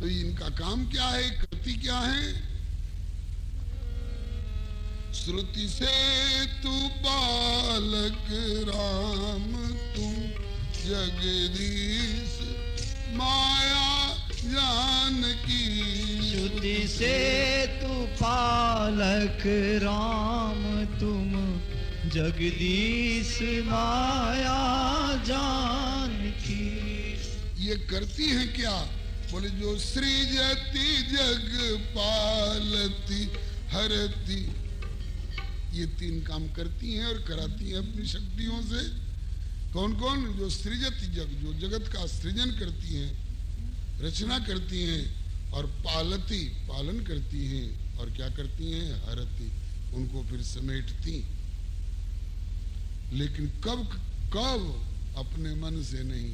तो इनका काम क्या है, कृति क्या है? श्रुति से तू बालक राम तुम जगदीश माया जानकी। श्रुति से तू पालक राम तुम जगदीश माया जानकी। ये करती हैं क्या? बोले जो सृजति जग पालती हरती, ये तीन काम करती हैं और कराती हैं अपनी शक्तियों से। कौन कौन? जो सृजति जग, जो जगत का सृजन करती हैं, रचना करती हैं, और पालती, पालन करती हैं, और क्या करती हैं? हरती, उनको फिर समेटती। लेकिन कब कब? अपने मन से नहीं।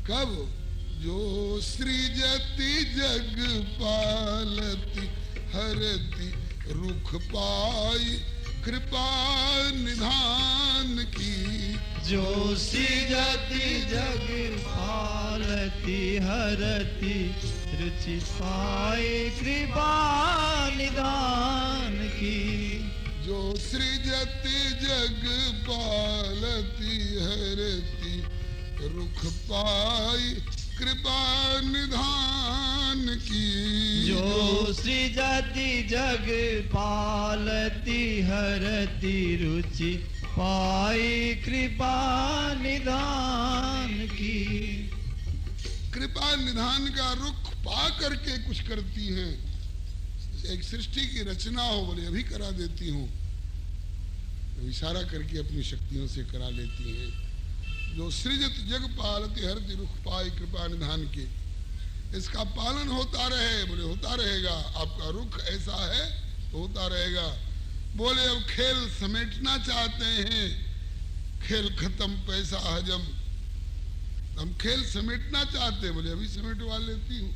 कब? जो सृजति जग पालती हरती रुख पाई कृपा निधान की। जो सृजति जग पालती हरती रुचि पाए कृपा निधान की। जो सृजति जग पालती हरती रुख पाई कृपा निधान की। जो सृजति जग पालती हरती रुचि पाई कृपा निधान की। कृपा निधान का रुख पा करके कुछ करती हैं। एक सृष्टि की रचना हो, बोले अभी करा देती हूँ, तो इशारा करके अपनी शक्तियों से करा लेती हैं। जो सृजत जग पालती हरति रुख पाई कृपा निधान के, इसका पालन होता रहे। बोले होता रहेगा। आपका रुख ऐसा है तो होता रहेगा। बोले अब खेल समेटना चाहते हैं, खेल खत्म पैसा हजम, हम खेल समेटना चाहते हैं। बोले अभी समेटवा लेती हूँ।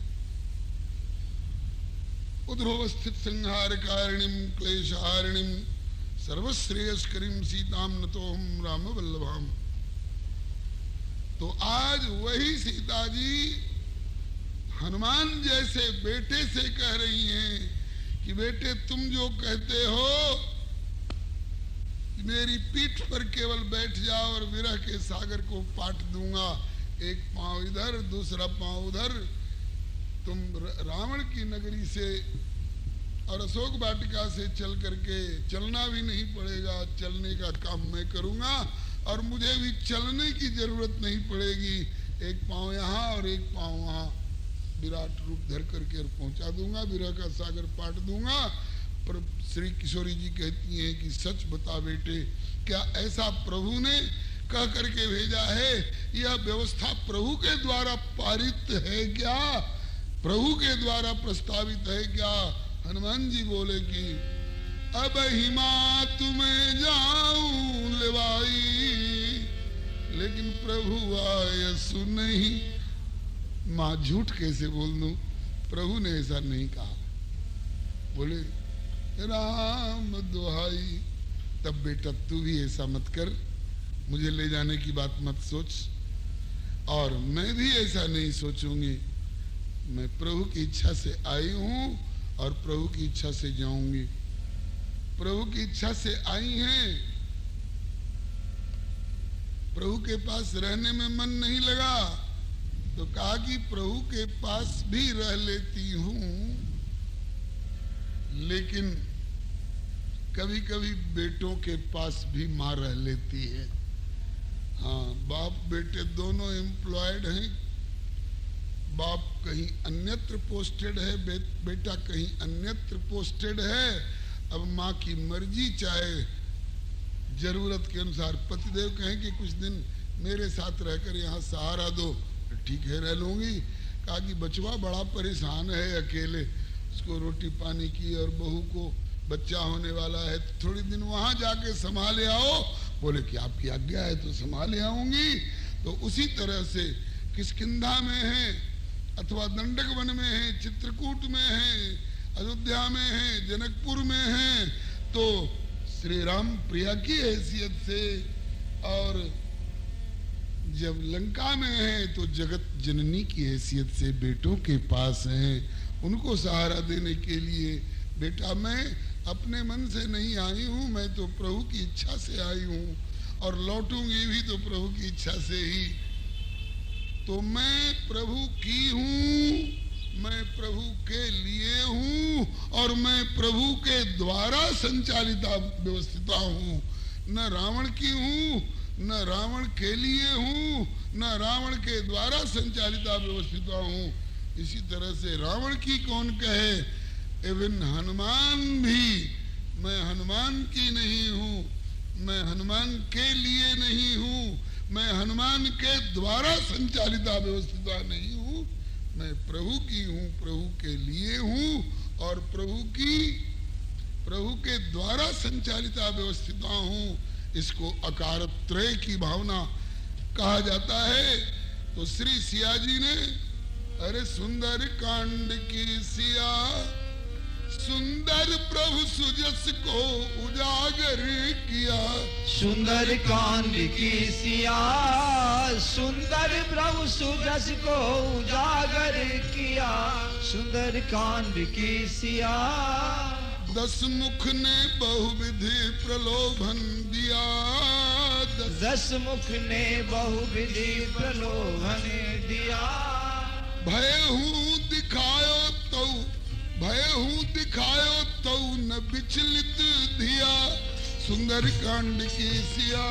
उद्रोवस्थित संहार कारिणीम क्लेशहारिणीम सर्वश्रेयस्करीम सीताम नतोहम राम वल्लभाम। तो आज वही सीता जी हनुमान जैसे बेटे से कह रही हैं कि बेटे तुम जो कहते हो, मेरी पीठ पर केवल बैठ जाओ और विरह के सागर को पाट दूंगा, एक पांव इधर दूसरा पांव उधर। तुम रावण की नगरी से और अशोक वाटिका से चल करके, चलना भी नहीं पड़ेगा, चलने का काम मैं करूंगा और मुझे भी चलने की जरूरत नहीं पड़ेगी। एक पांव यहाँ और एक पांव वहाँ विराट रूप धर करके पहुंचा दूंगा, विरह का सागर पाट दूंगा। पर श्री किशोरी जी कहती हैं कि सच बता बेटे, क्या ऐसा प्रभु ने कह करके भेजा है? यह व्यवस्था प्रभु के द्वारा पारित है क्या? प्रभु के द्वारा प्रस्तावित है क्या? हनुमान जी बोले कि अब हिमा तुम्हें जाऊं लेवाई, लेकिन प्रभु आए सुनही। मां झूठ कैसे बोल दूं? प्रभु ने ऐसा नहीं कहा। बोले राम दुहाई, तब बेटा तू भी ऐसा मत कर, मुझे ले जाने की बात मत सोच, और मैं भी ऐसा नहीं सोचूंगी। मैं प्रभु की इच्छा से आई हूं और प्रभु की इच्छा से जाऊंगी। प्रभु की इच्छा से आई हैं, प्रभु के पास रहने में मन नहीं लगा तो कहा कि प्रभु के पास भी रह लेती हूं, लेकिन कभी कभी बेटों के पास भी मां रह लेती है। हाँ, बाप बेटे दोनों एम्प्लॉयड हैं। बाप कहीं अन्यत्र पोस्टेड है, बेटा कहीं अन्यत्र पोस्टेड है। अब माँ की मर्जी, चाहे जरूरत के अनुसार पतिदेव कहें कि कुछ दिन मेरे साथ रहकर यहाँ सहारा दो, तो ठीक है रह लूंगी। कहा कि बचवा बड़ा परेशान है अकेले, उसको रोटी पानी की और बहू को बच्चा होने वाला है, तो थोड़ी दिन वहां जाके संभाले आओ। बोले कि आपकी आज्ञा है तो संभाले आऊंगी। तो उसी तरह से किष्किंधा में है अथवा दंडक वन में है, चित्रकूट में है, अयोध्या में है, जनकपुर में है, तो श्री राम प्रिया की हैसियत से और जब लंका में हैं तो जगत जननी की हैसियत से बेटों के पास हैं, उनको सहारा देने के लिए। बेटा मैं अपने मन से नहीं आई हूँ, मैं तो प्रभु की इच्छा से आई हूँ और लौटूंगी भी तो प्रभु की इच्छा से ही। तो मैं प्रभु की हूँ, मैं प्रभु के लिए हूँ और मैं प्रभु के द्वारा संचालिता व्यवस्थिता हूँ। न रावण की हूँ, न रावण के लिए हूँ, न रावण के द्वारा संचालिता व्यवस्थिता हूँ। इसी तरह से रावण की कौन कहे, इवन हनुमान भी मैं हनुमान की नहीं हूँ, मैं हनुमान के लिए नहीं हूँ, मैं हनुमान के द्वारा संचालिता व्यवस्थिता नहीं हूँ, मैं प्रभु की हूँ, प्रभु के लिए हूँ और प्रभु के द्वारा संचालिता व्यवस्थिता हूँ। इसको अकारत्रय की भावना कहा जाता है। तो श्री सिया जी ने अरे सुंदर कांड की सिया, सुंदर प्रभु सुजस को उजागर किया। सुंदर कांड की सिया, सुंदर प्रभु सुजस को उजागर किया। सुंदर कांड की सिया, 10 मुख ने बहुविधि प्रलोभन दिया। 10 मुख ने बहुविधि प्रलोभन दिया। भय हूँ दिखायो तो, भय हूँ दिखायो तो न विचलित धिया। सुंदर कांड की सिया,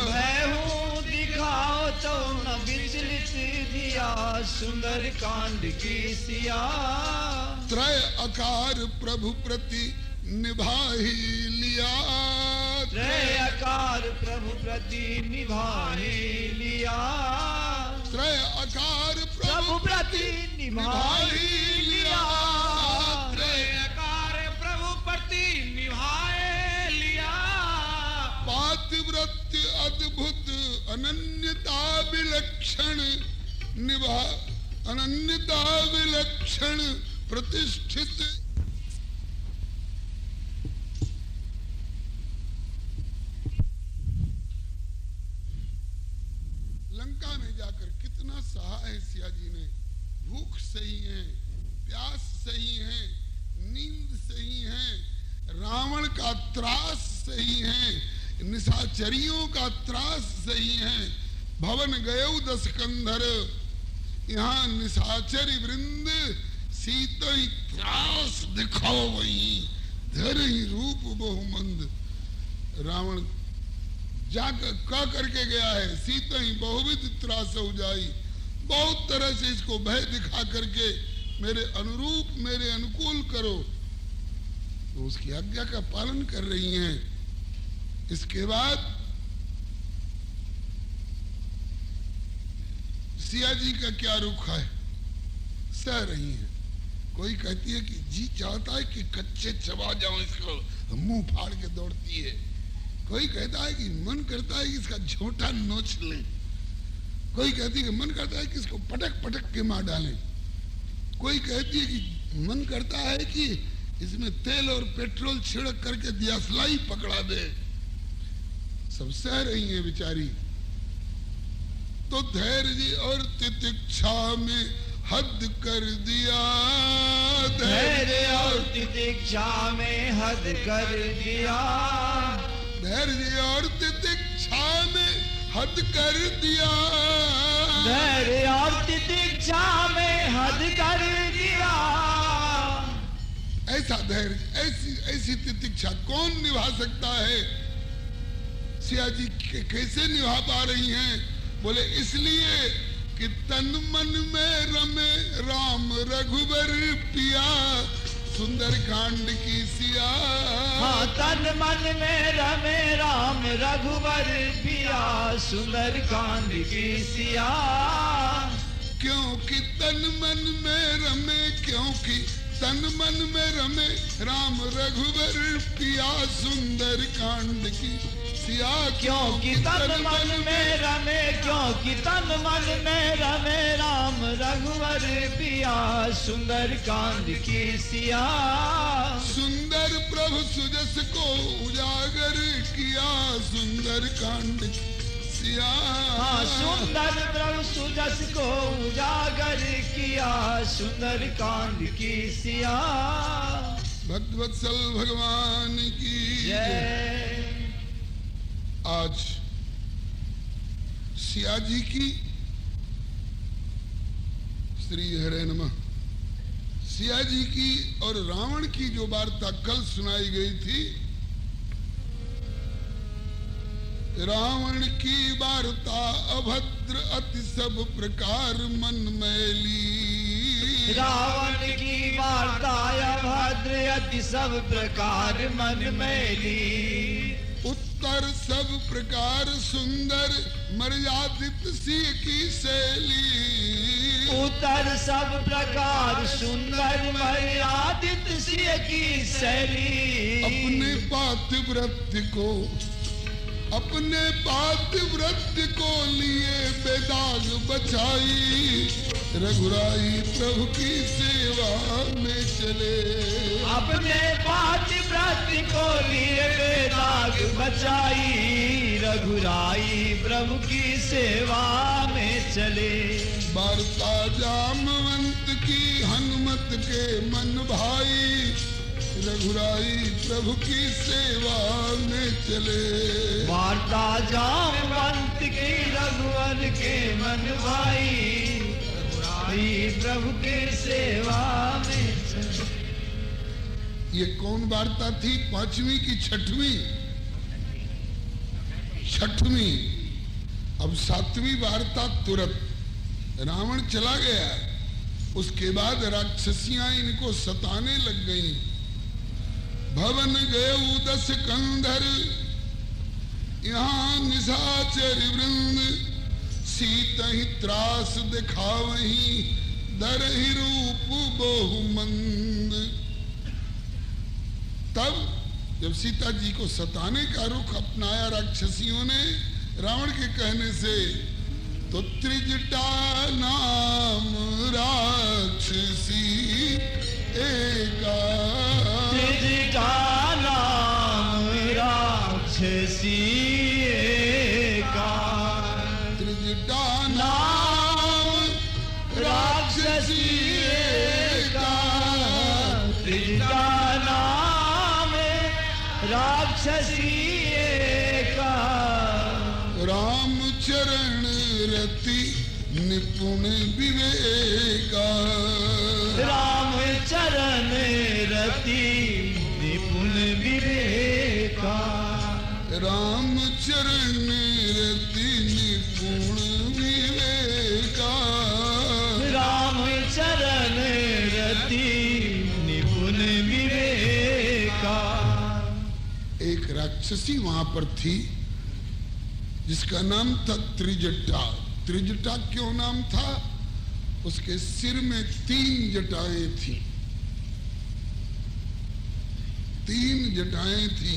भय हूँ दिखाओ तो न विचलित धिया। सुंदर कांड की सिया, त्रय आकार प्रभु प्रति निभाही लिया। त्रय आकार प्रभु प्रति निभाही लिया। त्रय आकार प्रभु प्रति निभाही लिया। त्रय आकार प्रभु प्रति निभाए लिया। पातिव्रत्य अद्भुत अनन्यता विलक्षण निभा, अनन्यता विलक्षण प्रतिष्ठित। लंका में जाकर कितना सहा है सिया जी ने। भूख सही है, प्यास सही है, नींद सही है, रावण का त्रास सही है, निशाचरियों का त्रास सही है। भवन गयो 10 कंधर, यहाँ निशाचरी वृंद सीता ही त्रास दिखाओ वही, धर ही रूप बहुमंद। रावण जाकर का करके गया है, सीता ही बहुविध त्रास हो जाई। बहुत तरह से इसको भय दिखा करके मेरे अनुरूप, मेरे अनुकूल करो। तो उसकी आज्ञा का पालन कर रही हैं। इसके बाद सिया जी का क्या रुख है, सह रही हैं। कोई कहती है कि जी चाहता है कि कच्चे चबा जाऊं इसको, मुंह फाड़ के दौड़ती है। कोई कहता है कि मन करता है कि इसका झोंटा नोच लें। कोई कहती है कि मन करता है कि इसको पटक पटक के मार डालें। कोई कहती है कि मन करता है कि इसमें तेल और पेट्रोल छिड़क करके दियासलाई पकड़ा दे। सब सह रही है बेचारी। तो धैर्य और तितिक्षा में हद कर दिया। धैर्य और तितिक्षा में हद कर दिया। धैर्य और तितिक्षा में हद कर दिया। धैर्य और तितिक्षा में हद कर दिया। ऐसा धैर्य, ऐसी तितिक्षा कौन निभा सकता है? सिया जी कैसे निभा पा रही हैं? बोले इसलिए कि तन मन में रमे राम रघुबर पिया। सुंदर कांड की सिया, हाँ तन मन में रमे राम रघुबर पिया। सुंदर कांड की सिया, क्योंकि तन मन में रमे, क्योंकि तन मन में रमे राम रघुबर पिया। सुंदर कांड की सिया, क्योंकि तन मन में रमे, क्योंकि तन मन में रमे राम रघुवर पिया। सुंदर कांड की सिया, सुंदर प्रभु सुजस को उजागर किया। सुंदर कांड सिया। सुंदर प्रभु सुजस को उजागर किया, सुंदर कांड की सिया। भक्तवत्सल भगवान की जय। आज सिया जी की श्री हरे नमः सिया जी की और रावण की जो वार्ता कल सुनाई गई थी, रावण की वार्ता अभद्र अति सब प्रकार मन मैली। रावण की वार्ता अभद्र अति सब प्रकार मन मैली। उत्तर सब प्रकार सुंदर मर्यादित सी की शैली। उत्तर सब प्रकार सुंदर मर्यादित सी की शैली। अपने पातिव्रत्य को लिए बेदाग बचाई, रघुराई प्रभु की सेवा में चले। अपने पातिव्रत्य को लिए बेदाग बचाई, रघुराई प्रभु की सेवा में चले। वार्ता जामवंत की हनुमत के मन भाई, रघुराई प्रभु की सेवा में चले। वार्ता जामवंत की रघुवर के मन भाई, रघुराई प्रभु की सेवा में चले। ये कौन वार्ता थी? पांचवी की छठवीं? छठवीं। अब सातवीं वार्ता तुरंत रावण चला गया, उसके बाद राक्षसियां इनको सताने लग गईं। भवन गए 10 कंधर, यहाँ निशाचर वृंद, सीत ही त्रास दिखावहीं, दर ही रूप बहुमंद। तब जब सीता जी को सताने का रुख अपनाया राक्षसियों ने रावण के कहने से, तो त्रिजटा नाम राक्षसी एका। त्रिजटा नाम राक्षसी एका। त्रिजटा नाम राक्षसी एका। त्रिजटा नाम राक्षसी एका। रामचरण रति निपुण विवेका। रामचरण रति निपुण विवेका। रामचरण रति निपुण विवेका। रामचरण रति निपुण विवेका। एक राक्षसी वहां पर थी जिसका नाम था त्रिजटा। त्रिजटा क्यों नाम था? उसके सिर में 3 जटाएं थी। 3 जटाएं थी,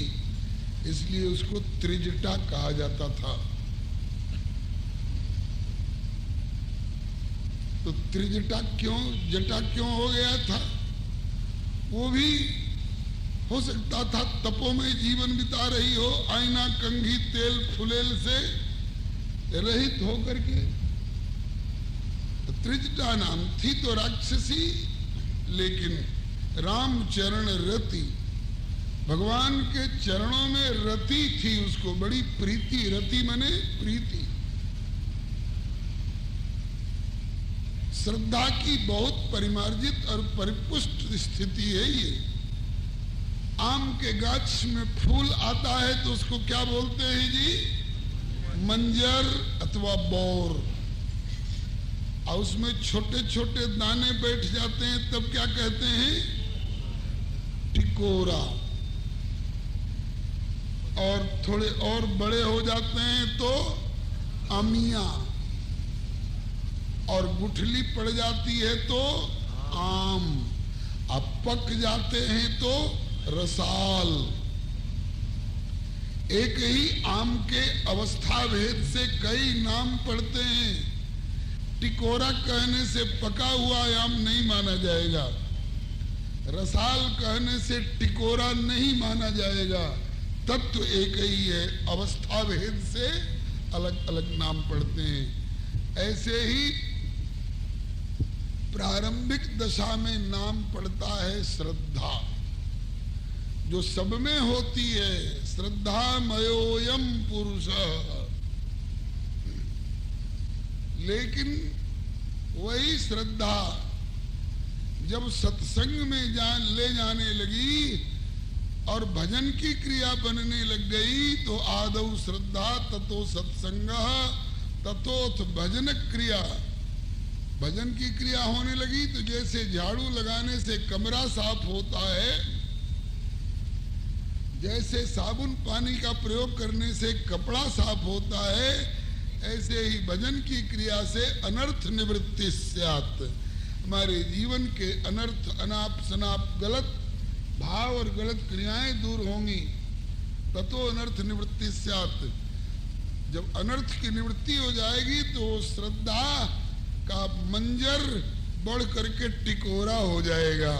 इसलिए उसको त्रिजटा कहा जाता था। तो त्रिजटा जटा क्यों हो गया था? वो भी हो सकता था तपोमय जीवन बिता रही हो, आईना कंघी तेल फुलेल से रहित होकर के। त्रिजटा नाम थी तो राक्षसी, लेकिन रामचरण रति, भगवान के चरणों में रति थी, उसको बड़ी प्रीति। रति माने प्रीति। श्रद्धा की बहुत परिमार्जित और परिपुष्ट स्थिति है ये। आम के गाछ में फूल आता है तो उसको क्या बोलते हैं जी? मंजर अथवा बौर। और उसमें छोटे छोटे दाने बैठ जाते हैं तब क्या कहते हैं? टिकोरा। और थोड़े और बड़े हो जाते हैं तो अमिया, और गुठली पड़ जाती है तो आम, अब पक जाते हैं तो रसाल। एक ही आम के अवस्था भेद से कई नाम पड़ते हैं। टिकोरा कहने से पका हुआ आम नहीं माना जाएगा, रसाल कहने से टिकोरा नहीं माना जाएगा। तत्व एक ही है, अवस्था भेद से अलग अलग नाम पड़ते हैं। ऐसे ही प्रारंभिक दशा में नाम पड़ता है श्रद्धा, जो सब में होती है। श्रद्धा मयोयम पुरुष। लेकिन वही श्रद्धा जब सत्संग में ले जाने लगी और भजन की क्रिया बनने लग गई, तो आदौ श्रद्धा ततो सत्संग ततोथ भजन क्रिया। भजन की क्रिया होने लगी तो जैसे झाड़ू लगाने से कमरा साफ होता है, जैसे साबुन पानी का प्रयोग करने से कपड़ा साफ होता है, ऐसे ही भजन की क्रिया से अनर्थ निवृत्ति स्यात्। हमारे जीवन के अनर्थ, अनाप शनाप, गलत भाव और गलत क्रियाएं दूर होंगी। ततो अनर्थ निवृत्ति स्यात्। जब अनर्थ की निवृत्ति हो जाएगी तो श्रद्धा का मंजर बढ़ करके टिकोरा हो जाएगा।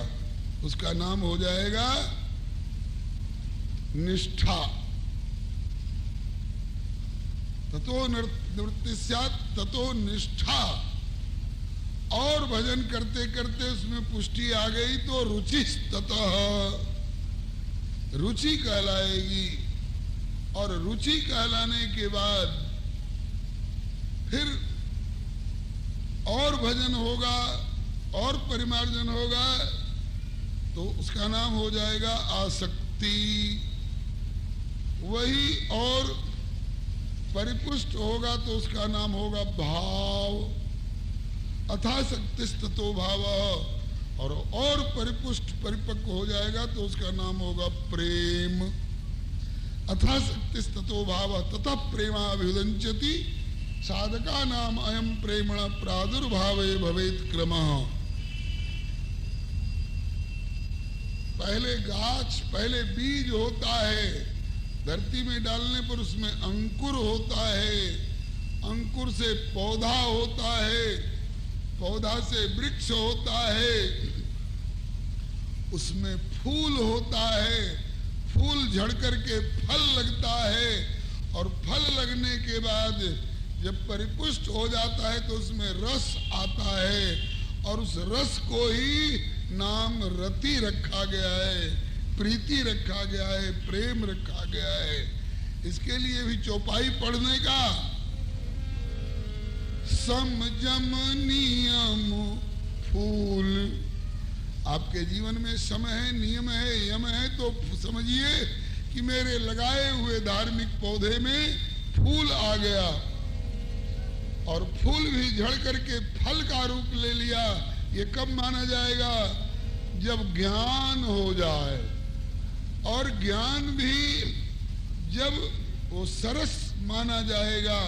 उसका नाम हो जाएगा निष्ठा। ततो निवृत्ति स्यात् ततो निष्ठा। और भजन करते करते उसमें पुष्टि आ गई तो रुचि ततः, रुचि कहलाएगी। और रुचि कहलाने के बाद फिर और भजन होगा और परिमार्जन होगा तो उसका नाम हो जाएगा आसक्ति। वही और परिपुष्ट होगा तो उसका नाम होगा भाव। अथासक्तिस्ततो भाव। और परिपुष्ट परिपक्व हो जाएगा तो उसका नाम होगा प्रेम। अथासक्तिस्ततो भाव ततः प्रेमाभिवदंचति साधका नाम अयम प्रेमण प्रादुर्भावे भवेत क्रमः। पहले गाछ, पहले बीज होता है, धरती में डालने पर उसमें अंकुर होता है, अंकुर से पौधा होता है, पौधा से वृक्ष होता है, उसमें फूल होता है, फूल झड़ करके फल लगता है, और फल लगने के बाद जब परिपुष्ट हो जाता है तो उसमें रस आता है, और उस रस को ही नाम रति रखा गया है, प्रीति रखा गया है, प्रेम रखा गया है। इसके लिए भी चौपाई पढ़ने का समजम नियम फूल। आपके जीवन में समय है, नियम है, यम है, तो समझिए कि मेरे लगाए हुए धार्मिक पौधे में फूल आ गया, और फूल भी झड़ करके फल का रूप ले लिया। ये कब माना जाएगा? जब ज्ञान हो जाए। और ज्ञान भी जब वो सरस माना जाएगा,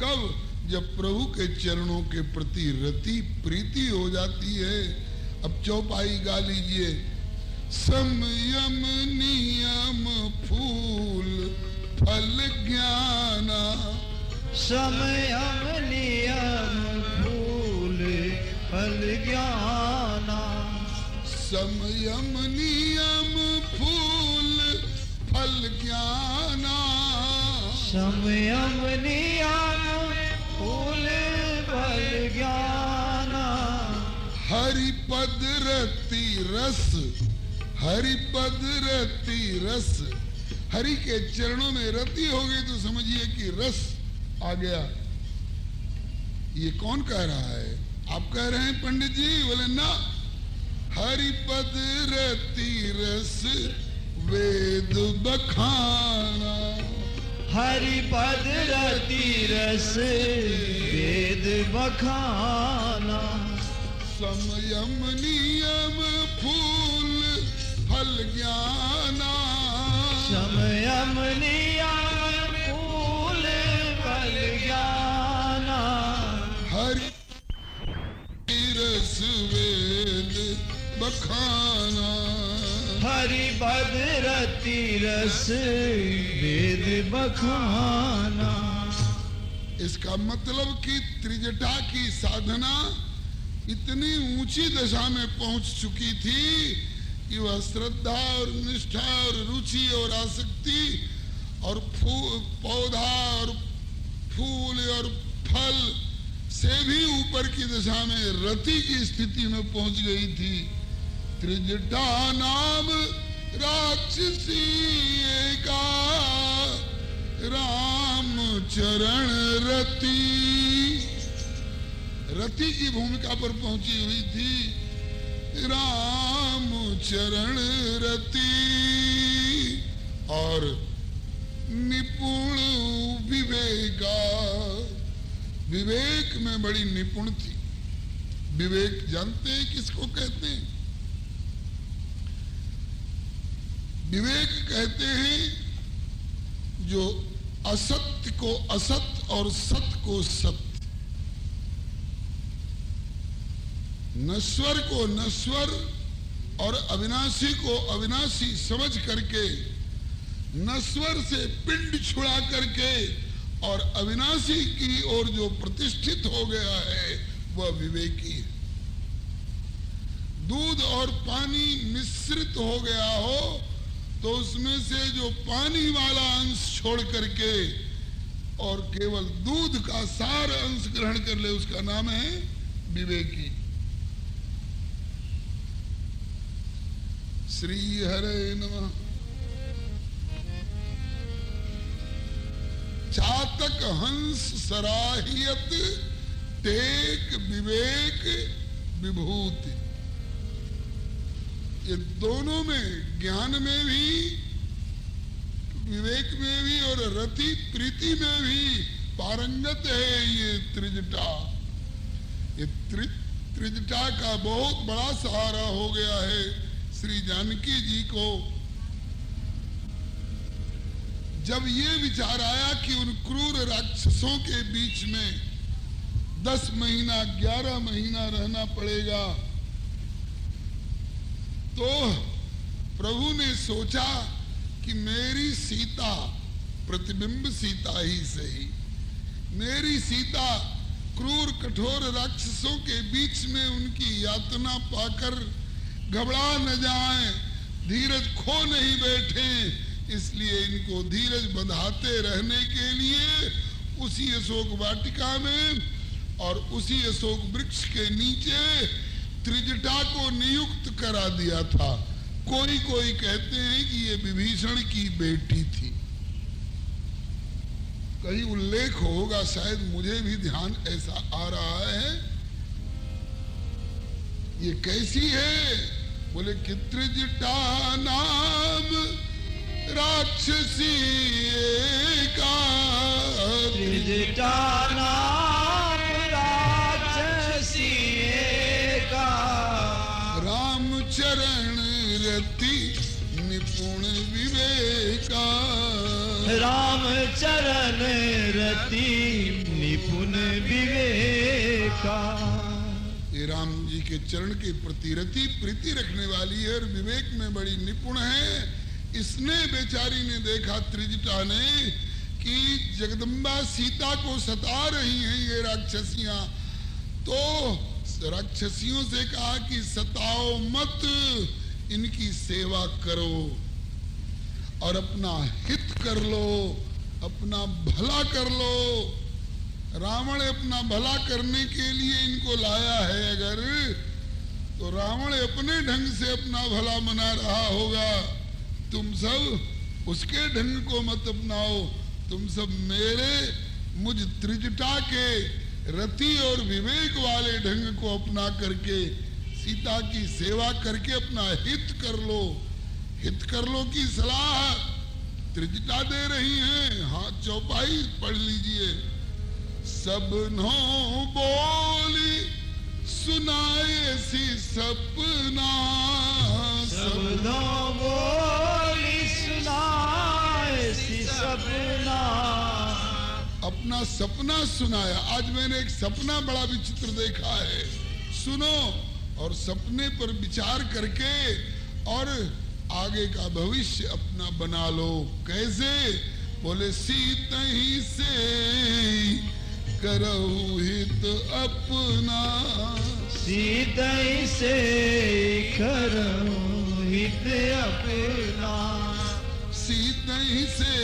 कब? जब प्रभु के चरणों के प्रति रति प्रीति हो जाती है। अब चौपाई गा लीजिए। संयम नियम फूल फल ज्ञान। संयम नियम फूल फल ज्ञान। संयम नियम फूल फल ज्ञान। संयम नियम फूल फल ज्ञान। हरिपद रति रस। हरिपद रति रस। हरि के चरणों में रति हो गई तो समझिए कि रस आ गया। ये कौन कह रहा है? आप कह रहे हैं पंडित जी? बोले ना, हरिपद रति रस वेद बखाना। हरिपद रति रस वेद बखाना। संयम नियम फूल फल ज्ञाना। संयम नियम फूल फल ज्ञाना। हरि रस वेद बखाना। हरिपद रति रस वेद बखाना। इसका मतलब कि त्रिजटा की साधना इतनी ऊंची दशा में पहुंच चुकी थी कि वह श्रद्धा और निष्ठा और रुचि और आसक्ति और पौधा और फूल और फल से भी ऊपर की दिशा में रति की स्थिति में पहुंच गई थी। त्रिजटा नाम राक्षसी एका राम चरण रति, रति की भूमिका पर पहुंची हुई थी। राम चरण रति और निपुण विवेका, विवेक में बड़ी निपुण थी। विवेक जानते हैं किसको कहते हैं? विवेक कहते हैं जो असत्य को असत और सत्य को सत्य, नश्वर को नश्वर और अविनाशी को अविनाशी समझ करके, नश्वर से पिंड छुड़ा करके और अविनाशी की ओर जो प्रतिष्ठित हो गया है वह विवेकी है। दूध और पानी मिश्रित हो गया हो तो उसमें से जो पानी वाला अंश छोड़ करके और केवल दूध का सार अंश ग्रहण कर ले, उसका नाम है विवेकी। श्री हरे नमः। चातक हंस सराहियत टेक विवेक विभूति, ये दोनों में, ज्ञान में भी, विवेक में भी और रति प्रीति में भी पारंगत है ये त्रिजटा। ये त्रिजटा का बहुत बड़ा सहारा हो गया है श्री जानकी जी को। जब ये विचार आया कि उन क्रूर राक्षसों के बीच में 10 महीना 11 महीना रहना पड़ेगा, तो प्रभु ने सोचा कि मेरी सीता, प्रतिबिंब सीता ही सही, मेरी सीता क्रूर कठोर राक्षसों के बीच में उनकी यातना पाकर घबरा न जाएं, धीरज खो नहीं बैठे, इसलिए इनको धीरज बंधाते रहने के लिए उसी अशोक वाटिका में और उसी अशोक वृक्ष के नीचे त्रिजटा को नियुक्त करा दिया था। कोई कोई कहते हैं कि ये विभीषण की बेटी थी, कहीं उल्लेख होगा, शायद मुझे भी ध्यान ऐसा आ रहा है। ये कैसी है? बोले कि त्रिजटा नाम राक्षसी एका, त्रिजटा नाम राक्षसी एका, रामचरण रति निपुण विवेका, रामचरण रति निपुण विवेका। ये राम जी के चरण के प्रति रति प्रीति रखने वाली है और विवेक में बड़ी निपुण है। इसने बेचारी ने देखा, त्रिजटा ने, कि जगदम्बा सीता को सता रही हैं ये राक्षसियां, तो राक्षसियों से कहा कि सताओ मत, इनकी सेवा करो और अपना हित कर लो, अपना भला कर लो। रावण अपना भला करने के लिए इनको लाया है अगर, तो रावण अपने ढंग से अपना भला मना रहा होगा। तुम सब उसके ढंग को मत अपनाओ, तुम सब मेरे मुझ त्रिजटा के रति और विवेक वाले ढंग को अपना करके सीता की सेवा करके अपना हित कर लो। हित कर लो की सलाह त्रिजटा दे रही हैं। हाँ, चौपाई पढ़ लीजिए। सबनो बोली सुनाए सी सपना, सबनो बोली सुनाए सी सपना, अपना सपना सुनाया। आज मैंने एक सपना बड़ा विचित्र देखा है, सुनो और सपने पर विचार करके और आगे का भविष्य अपना बना लो। कैसे? बोले सीता ही से करहु हित अपना, सीता ही से करहु हित अपना, सीता ही से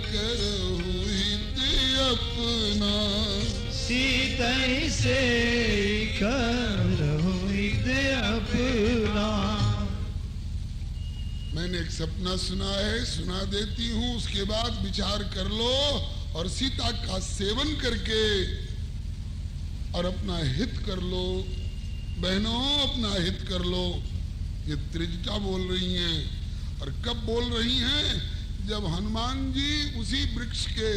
करहु हित अपना। सपना सीतई से करो अपना। मैंने एक सपना सुना है, सुना देती हूँ, उसके बाद विचार कर लो और सीता का सेवन करके और अपना हित कर लो। बहनों, अपना हित कर लो। ये त्रिजटा बोल रही हैं। और कब बोल रही हैं? जब हनुमान जी उसी वृक्ष के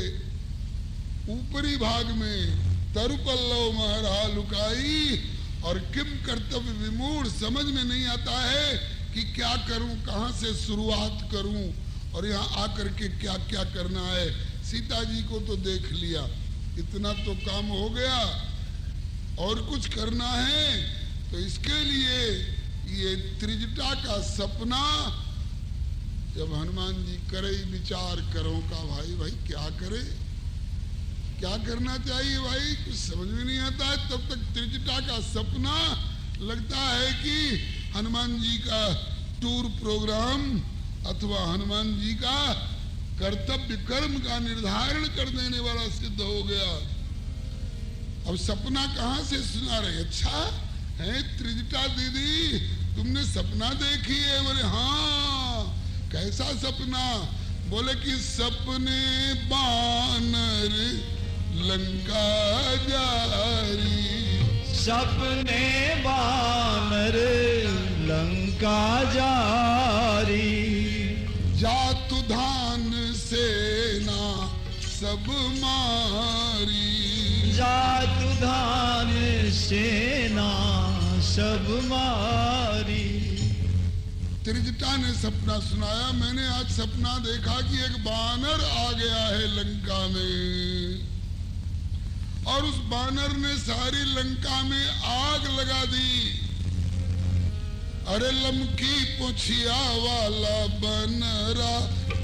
ऊपरी भाग में तरुपल्लव महरा लुकाई और किम कर्तव्य विमूढ़, समझ में नहीं आता है कि क्या करूं, कहां से शुरुआत करूं और यहाँ आकर के क्या क्या करना है। सीता जी को तो देख लिया, इतना तो काम हो गया, और कुछ करना है तो इसके लिए ये त्रिजटा का सपना। जब हनुमान जी करे विचार करो का भाई भाई क्या करे, क्या करना चाहिए भाई, कुछ समझ में नहीं आता है। तब तक त्रिजटा का सपना लगता है कि हनुमान जी का टूर प्रोग्राम अथवा हनुमान जी का कर्तव्य कर्म का निर्धारण कर देने वाला सिद्ध हो गया। अब सपना कहां से सुना रहे? अच्छा है त्रिजटा दीदी, तुमने सपना देखी है? बोले हाँ। कैसा सपना? बोले कि सपने बानर लंका जारी। सपने बानर लंका जारी। जातु धान सेना सब मारी। जातु धान सेना सब मारी। त्रिजटा ने सपना सुनाया, मैंने आज सपना देखा कि एक बानर आ गया है लंका में और उस बानर ने सारी लंका में आग लगा दी। अरे लमकी पुछिया वाला बनरा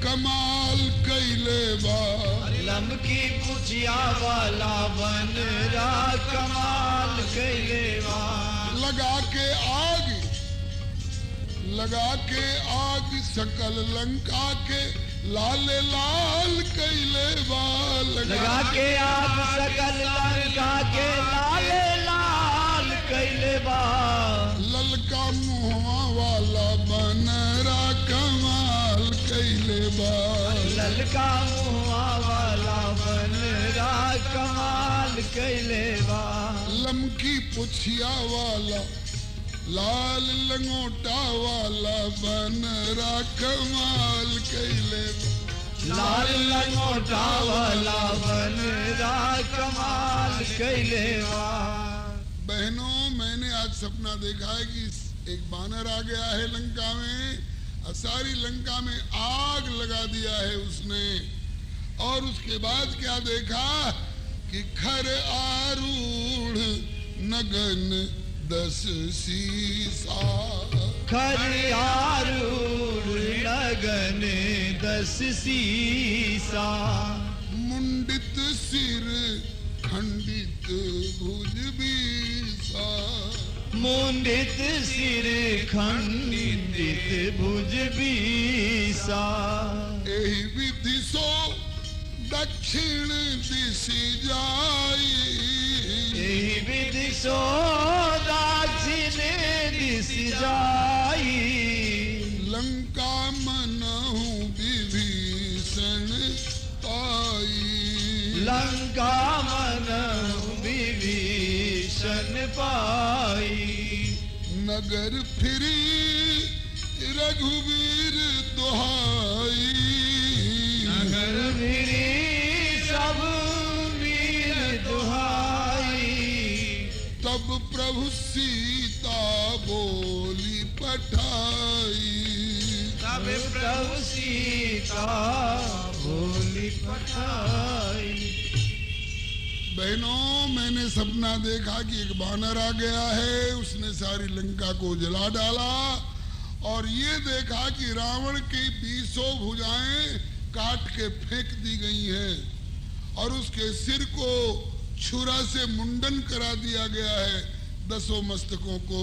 कमाल कैले बा। लमकी पुछिया वाला बनरा कमाल कैले बा। लगा के आग सकल लंका के लाले लाल कैले बा। लगा के आग सकल लंका के लाले लाल कैले बा। ललका मुहवा वाला बनरा कमाल कैले बा। ललका मुहवा वाला बनरा कमाल कैले बा। लमकी पुछिया वाला लाल लंगोटा वाला बनरा कमाल कैले बा। लाल लंगोटा वाला बनरा कमाल कैले बा। बहनों, मैंने आज सपना देखा है कि एक बानर आ गया है लंका में और सारी लंका में आग लगा दिया है उसने। और उसके बाद क्या देखा कि खर आरूढ़ नगन 10 सीसा। खर आरूढ़ नगन 10 सीसा। मुंडित सिर खंडित भुज बीसा। मुंडित सिर खंडित भुज बीसा। एहि विधि सो दक्षिण दिशि जाई। एहि विधि सो दक्षिण दिशि जाई। लंका मनहु विभीषण पाई। लंका मनहु विभीषण पाई। नगर फिरी रघुवीर दुहाई। नगर फिरी सब वीर दुहाई। तब प्रभु सीता बोली पठाई। तब प्रभु सीता बोली पठाई। बहनों, मैंने सपना देखा कि एक बानर आ गया है, उसने सारी लंका को जला डाला और ये देखा कि रावण की 20 भुजाएं काट के फेंक दी गई हैं और उसके सिर को छुरा से मुंडन करा दिया गया है 10 मस्तकों को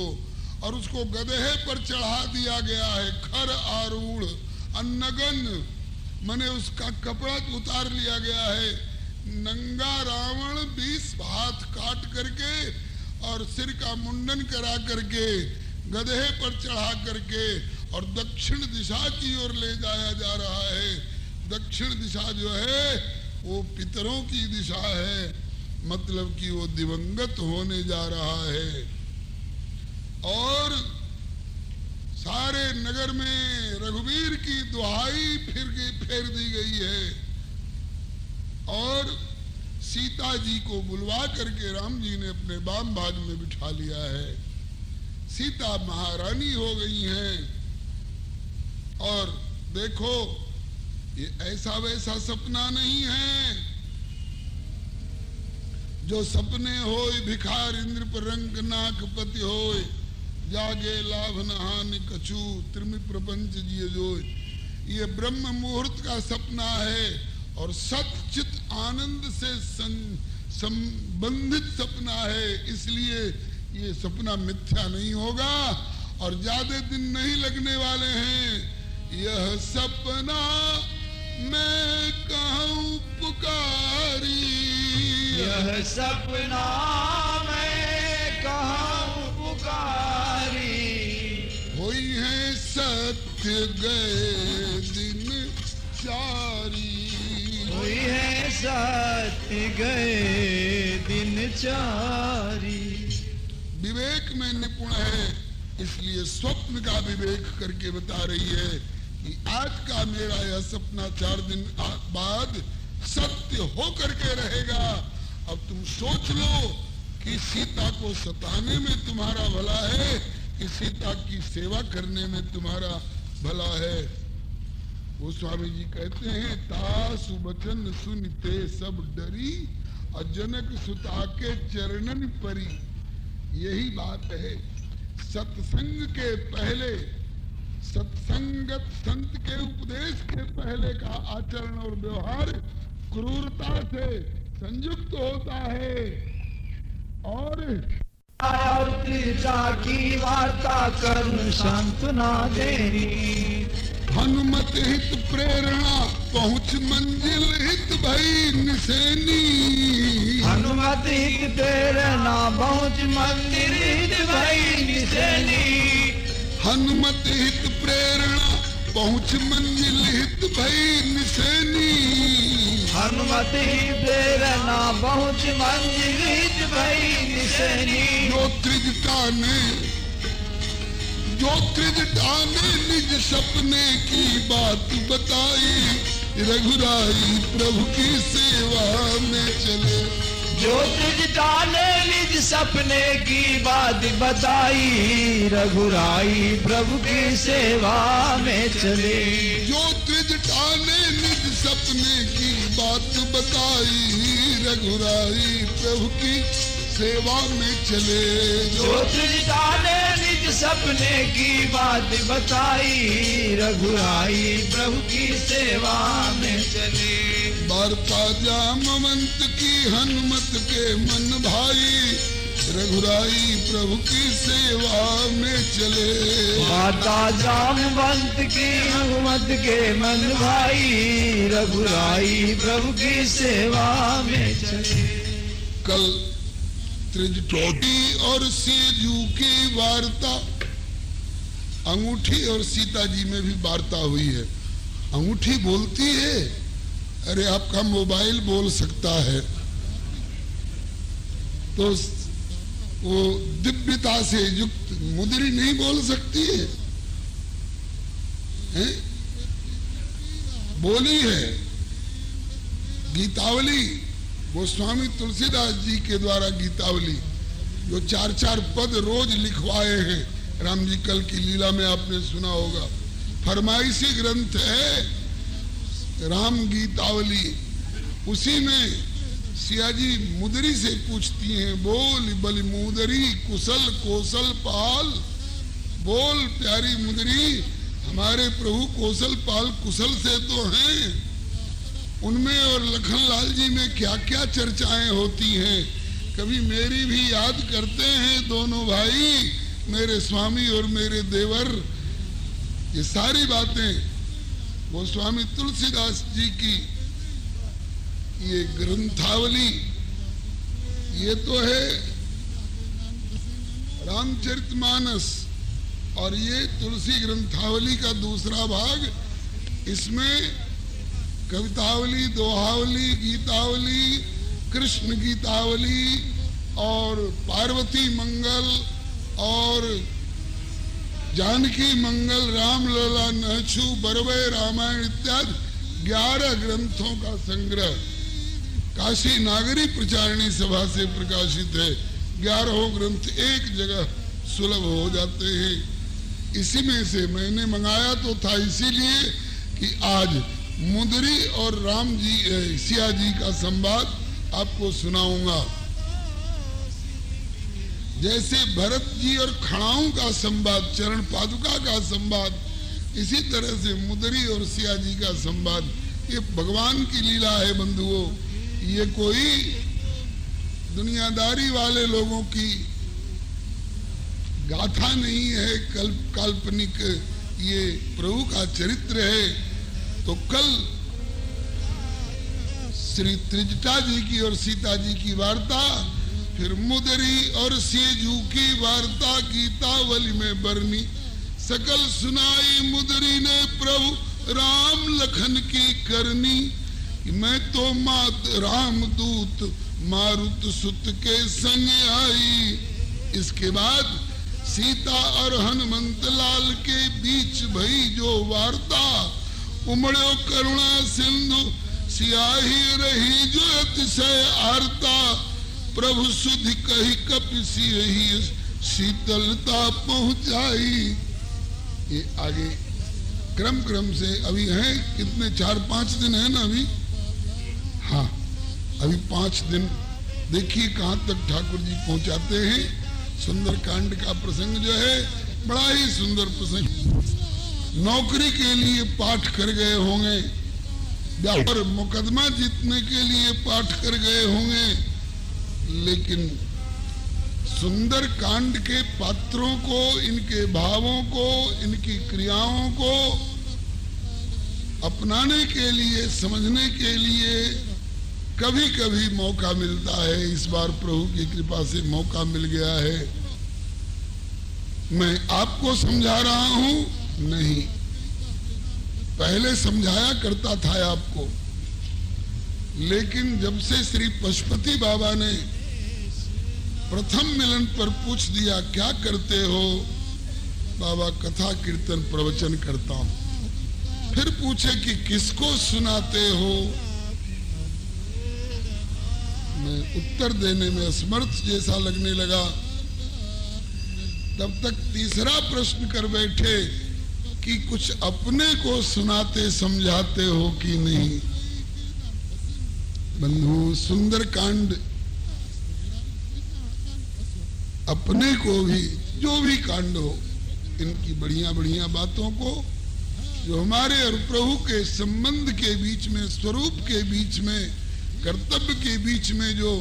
और उसको गधे पर चढ़ा दिया गया है। खर आरूढ़ अन्नगन, माने उसका कपड़ा उतार लिया गया है नंगा रावण 20 हाथ काट करके और सिर का मुंडन करा करके गधे पर चढ़ा करके और दक्षिण दिशा की ओर ले जाया जा रहा है। दक्षिण दिशा जो है वो पितरों की दिशा है, मतलब कि वो दिवंगत होने जा रहा है। और सारे नगर में रघुवीर की दुहाई फेर दी गई है और सीता जी को बुलवा करके राम जी ने अपने वाम भाग में बिठा लिया है। सीता महारानी हो गई हैं। और देखो ये ऐसा वैसा सपना नहीं है जो सपने होय भिखार इंद्र पर रंग नाक पति होय, जागे लाभ नहान कछु त्रिमि प्रपंच जिय जोय। ये ब्रह्म मुहूर्त का सपना है और सच्चित आनंद से संबंधित सपना है, इसलिए ये सपना मिथ्या नहीं होगा और ज्यादा दिन नहीं लगने वाले हैं। यह सपना मैं कहूँ पुकारी, यह सपना मैं कहूँ पुकारी, हुई है सत्य गए दिन चारी, हुई है सत्य गए दिन चारी। विवेक में निपुण है, इसलिए स्वप्न का विवेक करके बता रही है कि आज का मेरा यह सपना 4 दिन बाद सत्य हो करके रहेगा। अब तुम सोच लो कि सीता को सताने में तुम्हारा भला है कि सीता की सेवा करने में तुम्हारा भला है। वो स्वामी जी कहते हैं तासु बचन सुनते सब डरी और जनक सुता के चरणन परी। यही बात है, सत्संग के पहले, सत्संगत संत के उपदेश के पहले का आचरण और व्यवहार क्रूरता से संयुक्त होता है। और त्रिजा की वार्ता करुण सांत्वना देनी, हनुमत हित प्रेरणा पहुँच मंजिल हित भई निसेनी, हनुमत हित प्रेरणा पहुँच मंजिल हित भई निसेनी, हनुमत हित प्रेरणा पहुँच मंजिल हित भई निसेनी, हनुमत ही प्रेरणा पहुँच मंजिल हित भई निसेनी। जो त्रिज ठाने निज सपने की बात बताई, रघुराई प्रभु की सेवा में चले। जो त्रिज ठाने निज सपने की बात बताई, रघुराई प्रभु की सेवा में चले। जो त्रिज ठाने निज सपने की बात बताई, रघुराई प्रभु की सेवा में चले। जो त्रिजटा ने निज सपने की बात बताई, रघुराई प्रभु की सेवा में चले। वार्ता जामवंत की हनुमत के मन भाई, रघुराई प्रभु की सेवा में चले। वार्ता जामवंत की हनुमत के मन भाई, रघुराई प्रभु की सेवा में चले। कल त्रिजटोटी और सेजू की वार्ता, अंगूठी और सीता जी में भी वार्ता हुई है। अंगूठी बोलती है, अरे आपका मोबाइल बोल सकता है, तो वो दिव्यता से युक्त मुद्री नहीं बोल सकती है, हैं? बोली है गीतावली, गोस्वामी तुलसीदास जी के द्वारा गीतावली, जो 4-4 पद रोज लिखवाए हैं। राम जी कल की लीला में आपने सुना होगा, फरमाइशी ग्रंथ है राम गीतावली। उसी में सिया जी मुदरी से पूछती हैं, बोल बलि मुदरी कुशल कौशल पाल। बोल प्यारी मुदरी, हमारे प्रभु कौशल पाल कुशल से तो हैं, उनमें और लखनलाल जी में क्या क्या चर्चाएं होती हैं। कभी मेरी भी याद करते हैं दोनों भाई, मेरे स्वामी और मेरे देवर। ये सारी बातें गोस्वामी तुलसीदास जी की ये ग्रंथावली, ये तो है रामचरितमानस, और ये तुलसी ग्रंथावली का दूसरा भाग। इसमें कवितावली, दोहावली, गीतावली, कृष्ण गीतावली और पार्वती मंगल और जानकी मंगल, रामलला, नहछु, बरवे, रामायण इत्यादि 11 ग्रंथों का संग्रह काशी नागरी प्रचारणी सभा से प्रकाशित है। 11 ग्रंथ एक जगह सुलभ हो जाते हैं। इसी में से मैंने मंगाया तो था इसीलिए कि आज मुंदरी और राम जी, सिया जी का संवाद आपको सुनाऊंगा। जैसे भरत जी और खड़ाऊ का संवाद, चरण पादुका का संवाद, इसी तरह से मुदरी और सिया जी का संवाद। ये भगवान की लीला है बंधुओं, ये कोई दुनियादारी वाले लोगों की गाथा नहीं है, काल्पनिक ये प्रभु का चरित्र है। तो कल श्री त्रिजटा जी की और सीता जी की वार्ता, फिर मुदरी और सेजू की वार्ता गीतावली में बरनी। सकल सुनाई मुदरी ने प्रभु राम लखन की करनी। मैं तो मात राम दूत मारुत सुत के संग आई। इसके बाद सीता और हनुमंत लाल के बीच भई जो वार्ता, उमड़ो करुणा सिंधु सियाही रही जो अतिशय आरता। प्रभु सुधि कही कपिसी रही शीतलता पहुंचाई। ये आगे क्रम क्रम से अभी है कितने, 4-5 दिन है ना अभी। हाँ, अभी 5 दिन। देखिए कहाँ तक ठाकुर जी पहुंचाते हैं। सुंदर कांड का प्रसंग जो है बड़ा ही सुंदर प्रसंग। नौकरी के लिए पाठ कर गए होंगे और मुकदमा जीतने के लिए पाठ कर गए होंगे, लेकिन सुंदर कांड के पात्रों को, इनके भावों को, इनकी क्रियाओं को अपनाने के लिए, समझने के लिए कभी कभी मौका मिलता है। इस बार प्रभु की कृपा से मौका मिल गया है। मैं आपको समझा रहा हूं, नहीं, पहले समझाया करता था आपको, लेकिन जब से श्री पशुपति बाबा ने प्रथम मिलन पर पूछ दिया क्या करते हो, बाबा कथा कीर्तन प्रवचन करता हूं। फिर पूछे कि किसको सुनाते हो, मैं उत्तर देने में असमर्थ जैसा लगने लगा। तब तक तीसरा प्रश्न कर बैठे कि कुछ अपने को सुनाते समझाते हो कि नहीं। बंधु, सुंदर कांड अपने को भी, जो भी कांड हो, इनकी बढ़िया बढ़िया बातों को, जो हमारे और प्रभु के संबंध के बीच में, स्वरूप के बीच में, कर्तव्य के बीच में जो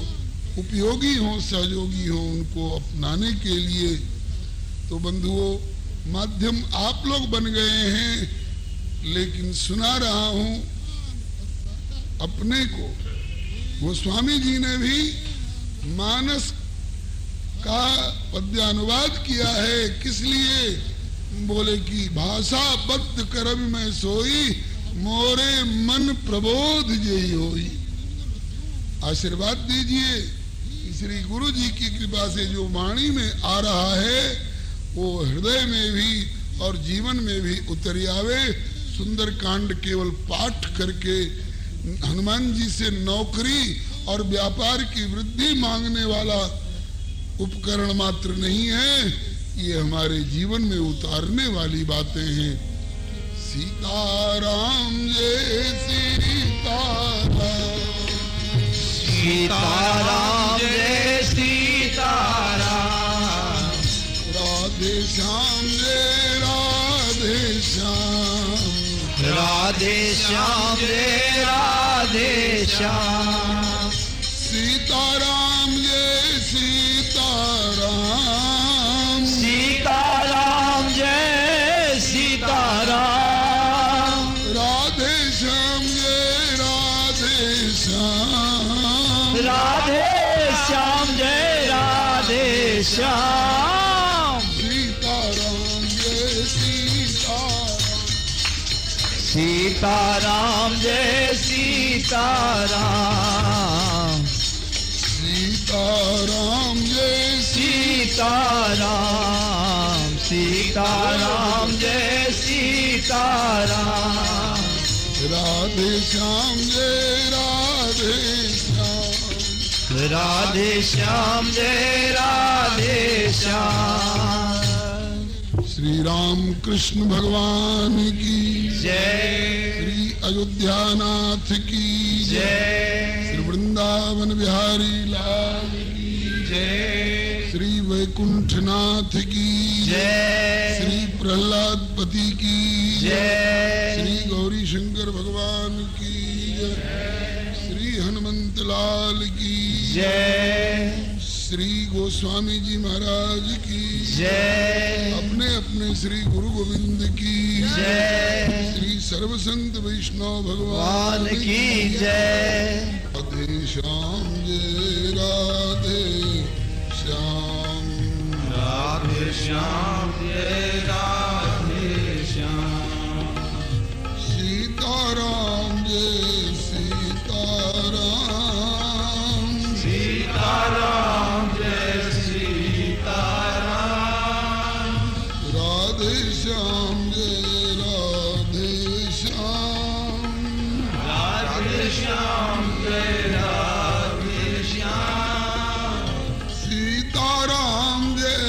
उपयोगी हो, सहयोगी हो, उनको अपनाने के लिए तो बंधुओं माध्यम आप लोग बन गए हैं। लेकिन सुना रहा हूं अपने को। गोस्वामी जी ने भी मानस का पद्यानुवाद किया है। किस लिए? बोले कि भाषा बद्ध करब में सोई, मोरे मन प्रबोध यही होई। आशीर्वाद दीजिए। श्री गुरु जी की कृपा से जो वाणी में आ रहा है वो हृदय में भी और जीवन में भी उतर आवे। सुंदर कांड केवल पाठ करके हनुमान जी से नौकरी और व्यापार की वृद्धि मांगने वाला उपकरण मात्र नहीं है, ये हमारे जीवन में उतारने वाली बातें हैं। सीताराम जय सीताराम, सीताराम जय सीताराम, राधे श्याम जय राधे श्याम, राधे श्याम जय राधे श्याम, सीताराम जय सीताराम, सीताराम जय सीताराम, राधे श्याम जय राधे श्याम, श्याम सीताराम जय सीताराम सीताराम जय सीताराम सीताराम जय सीताराम सीताराम जय सीताराम राधे श्याम जय राधे श्याम राधे श्याम जय राधे श्याम श्री राम कृष्ण भगवान की जय श्री अयोध्यानाथ की जय श्री वृंदावन बिहारी लाल की जय श्री वैकुंठनाथ की जय श्री प्रहलाद पति की जय श्री गौरी शंकर भगवान की श्री हनुमंत लाल की जय श्री गोस्वामी जी महाराज की जय अपने अपने श्री गुरु गोविंद की जय श्री सर्व संत वैष्णव भगवान भगवान की जय राधे श्याम जय राधे श्याम राधे श्याम जय राधे श्याम सीताराम जय सीताराम सीताराम जय सीताराम राधे श्याम जय राधे श्याम राधे श्याम जय राधे श्याम सीताराम जय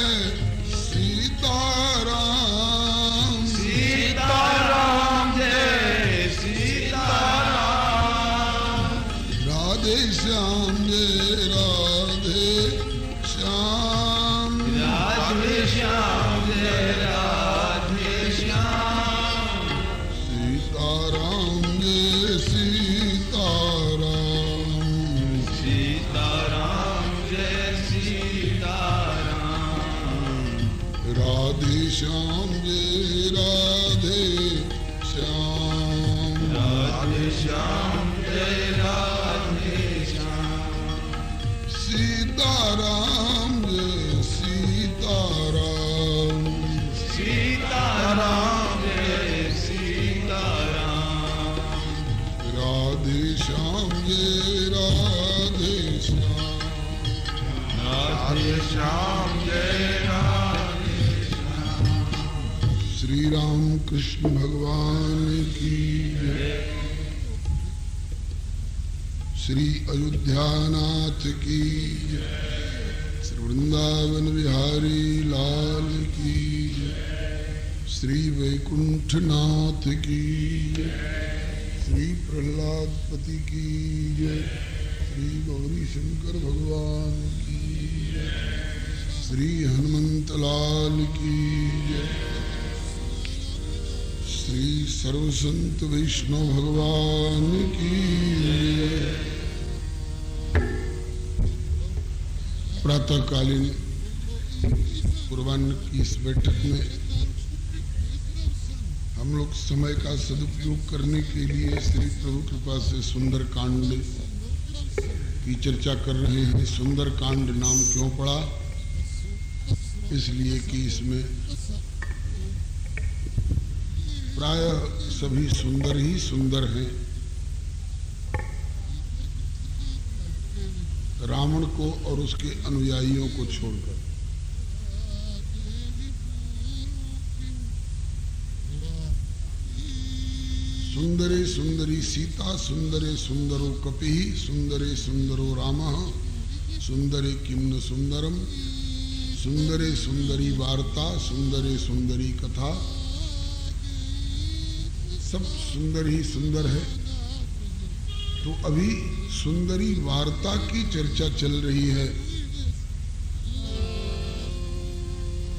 सीताराम सीताराम जय सीताराम राधे श्याम जय राधे श्याम राधे श्याम जय राधे श्याम सीताराम जय सीताराम सीताराम जय सीताराम राधे श्याम जय राधे श्याम राधे श्याम जय राधे श्याम सीताराम जय सीताराम सीताराम जय सीताराम राधे श्याम जय राधे श्याम राधे श्याम जय राधे श्री राम कृष्ण भगवान की जय श्री अयोध्यानाथ की जय श्री वृंदावन बिहारी लाल की जय श्री वैकुंठनाथ की जय श्री प्रहलाद पति की जय श्री गौरी शंकर भगवान की जय श्री हनुमंत लाल की जय श्री सर्व संत वैष्णव भगवान की जय। प्रातःकालीन पूर्वाह्न की इस बैठक में हम लोग समय का सदुपयोग करने के लिए श्री प्रभु कृपा से सुंदर कांड की चर्चा कर रहे हैं। सुंदर कांड नाम क्यों पड़ा? इसलिए कि इसमें प्रायः सभी सुंदर ही सुंदर हैं। रावण को और उसके अनुयायियों को छोड़कर सुंदरे सुंदरी सीता, सुंदरे सुंदरो कपिः, सुंदरे सुंदरो रामः, सुंदरे किं न सुंदरम, सुंदरे सुंदरी वार्ता, सुंदरे सुंदरी कथा। सब सुंदर ही सुंदर है। तो अभी सुंदरी वार्ता की चर्चा चल रही है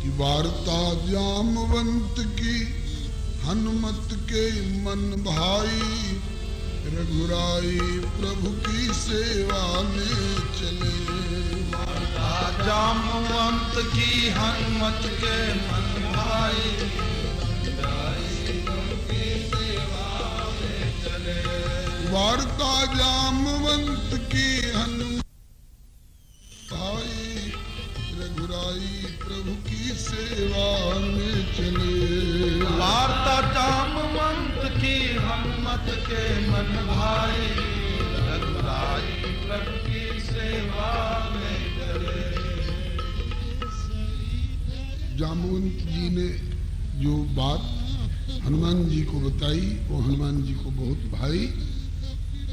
कि वार्ता जामवंत की हनुमत के मन भाई, रघुराई प्रभु की सेवा में चले। वार्ता जामवंत की हनुमत के मन भाई, वार्ता जामवंत की हनुमत भाई, रघुराई मत के मन भाई, रघुराई प्रभु की सेवा में चले। जामवंत जी ने जो बात हनुमान जी को बताई वो हनुमान जी को बहुत भाई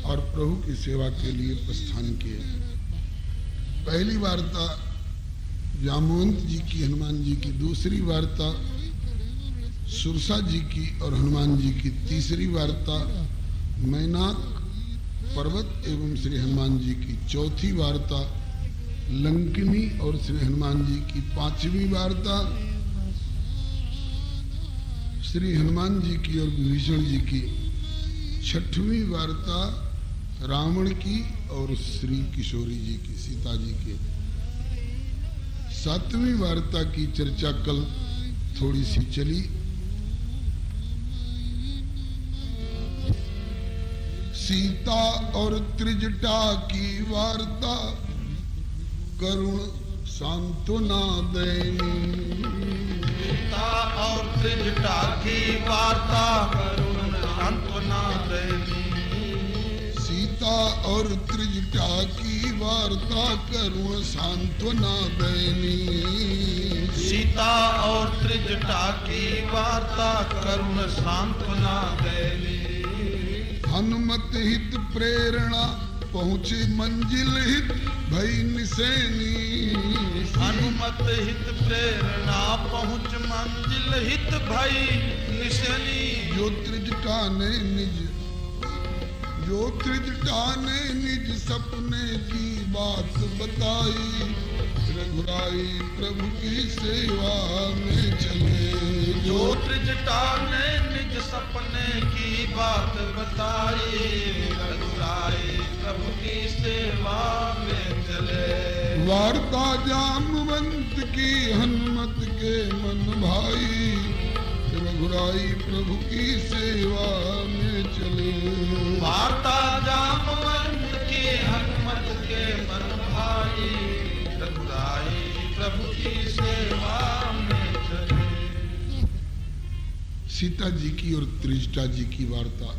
और प्रभु की सेवा के लिए प्रस्थान किए। पहली वार्ता जामवंत जी की हनुमान जी की, दूसरी वार्ता सुरसा जी की और हनुमान जी की, तीसरी वार्ता मैनाक पर्वत एवं श्री हनुमान जी की, चौथी वार्ता लंकिनी और श्री हनुमान जी की, पांचवी वार्ता श्री हनुमान जी की और विभीषण जी की, छठवीं वार्ता रावण की और श्री किशोरी जी की, सीता जी की, सातवीं वार्ता की चर्चा कल थोड़ी सी चली। सीता और त्रिजटा की वार्ता करुण सांत्वना देनी। सीता और त्रिजटा की वार्ता करुण सांत्वना देनी। सीता और त्रिजटा की वार्ता करुण सांत्वना देनी। सीता और त्रिजटा की वार्ता करुण सांत्वना देनी। हनुमत हित प्रेरणा पहुँचे मंजिल हित भई निसैनी। हनुमत हित प्रेरणा पहुँच मंजिल हित भई निसैनी। जो त्रिजटा ने निज सपने की बात बताई, रघुराई प्रभु की सेवा में चले। जो त्रिजटा ने निज सपने की बात बताई, रघुराई प्रभु की सेवा में चले। वार्ता जामवंत की हनुमत के मन भाई, रघुराई प्रभु की सेवा में चले। वार्ता जामवंत की हनुमत के मन भाई, रघुराई प्रभु की सेवा में चले। सीता जी की और त्रिजटा जी की वार्ता।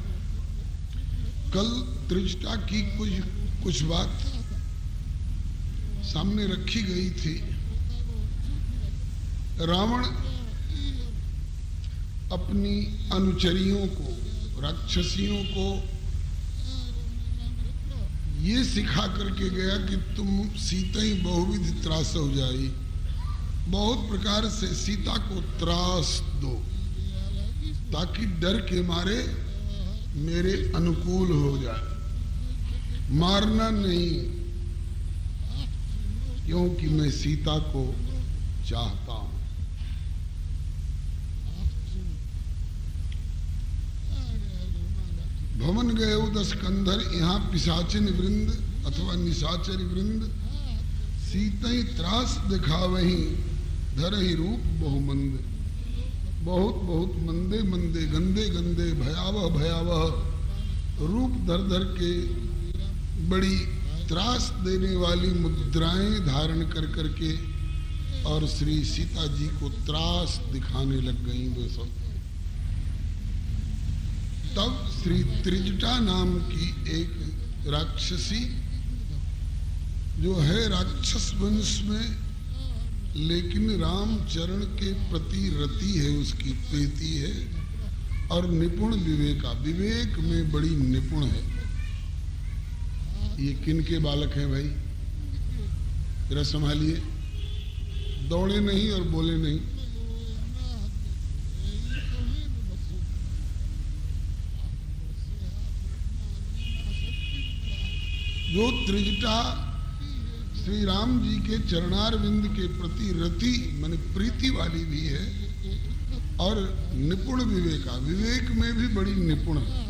कल त्रिजटा की कुछ बात सामने रखी गई थी। रावण अपनी अनुचरियों को, राक्षसियों को ये सिखा करके गया कि तुम सीता ही बहुविध त्रास हो जाई, बहुत प्रकार से सीता को त्रास दो ताकि डर के मारे मेरे अनुकूल हो जाए। मारना नहीं, क्योंकि मैं सीता को चाहता हूं। भवन गए 10 कंधर, यहाँ पिशाचिन वृंद अथवा निशाचर वृंद, सीतई त्रास दिखावही धरहि रूप बहुमंद। बहुत बहुत मंदे मंदे, गंदे गंदे, भयावह भयावह रूप धर धर के बड़ी त्रास देने वाली मुद्राएं धारण कर करके और श्री सीता जी को त्रास दिखाने लग गई वे सब। तब श्री त्रिजटा नाम की एक राक्षसी, जो है राक्षस वंश में लेकिन रामचरण के प्रति रति है, उसकी प्रीति है और निपुण विवेका, विवेक में बड़ी निपुण है। ये किन के बालक हैं भाई, जरा संभालिए, दौड़े नहीं और बोले नहीं। जो त्रिजटा श्री राम जी के चरणारविंद के प्रति रति माने प्रीति वाली भी है और निपुण विवेका, विवेक में भी बड़ी निपुण है।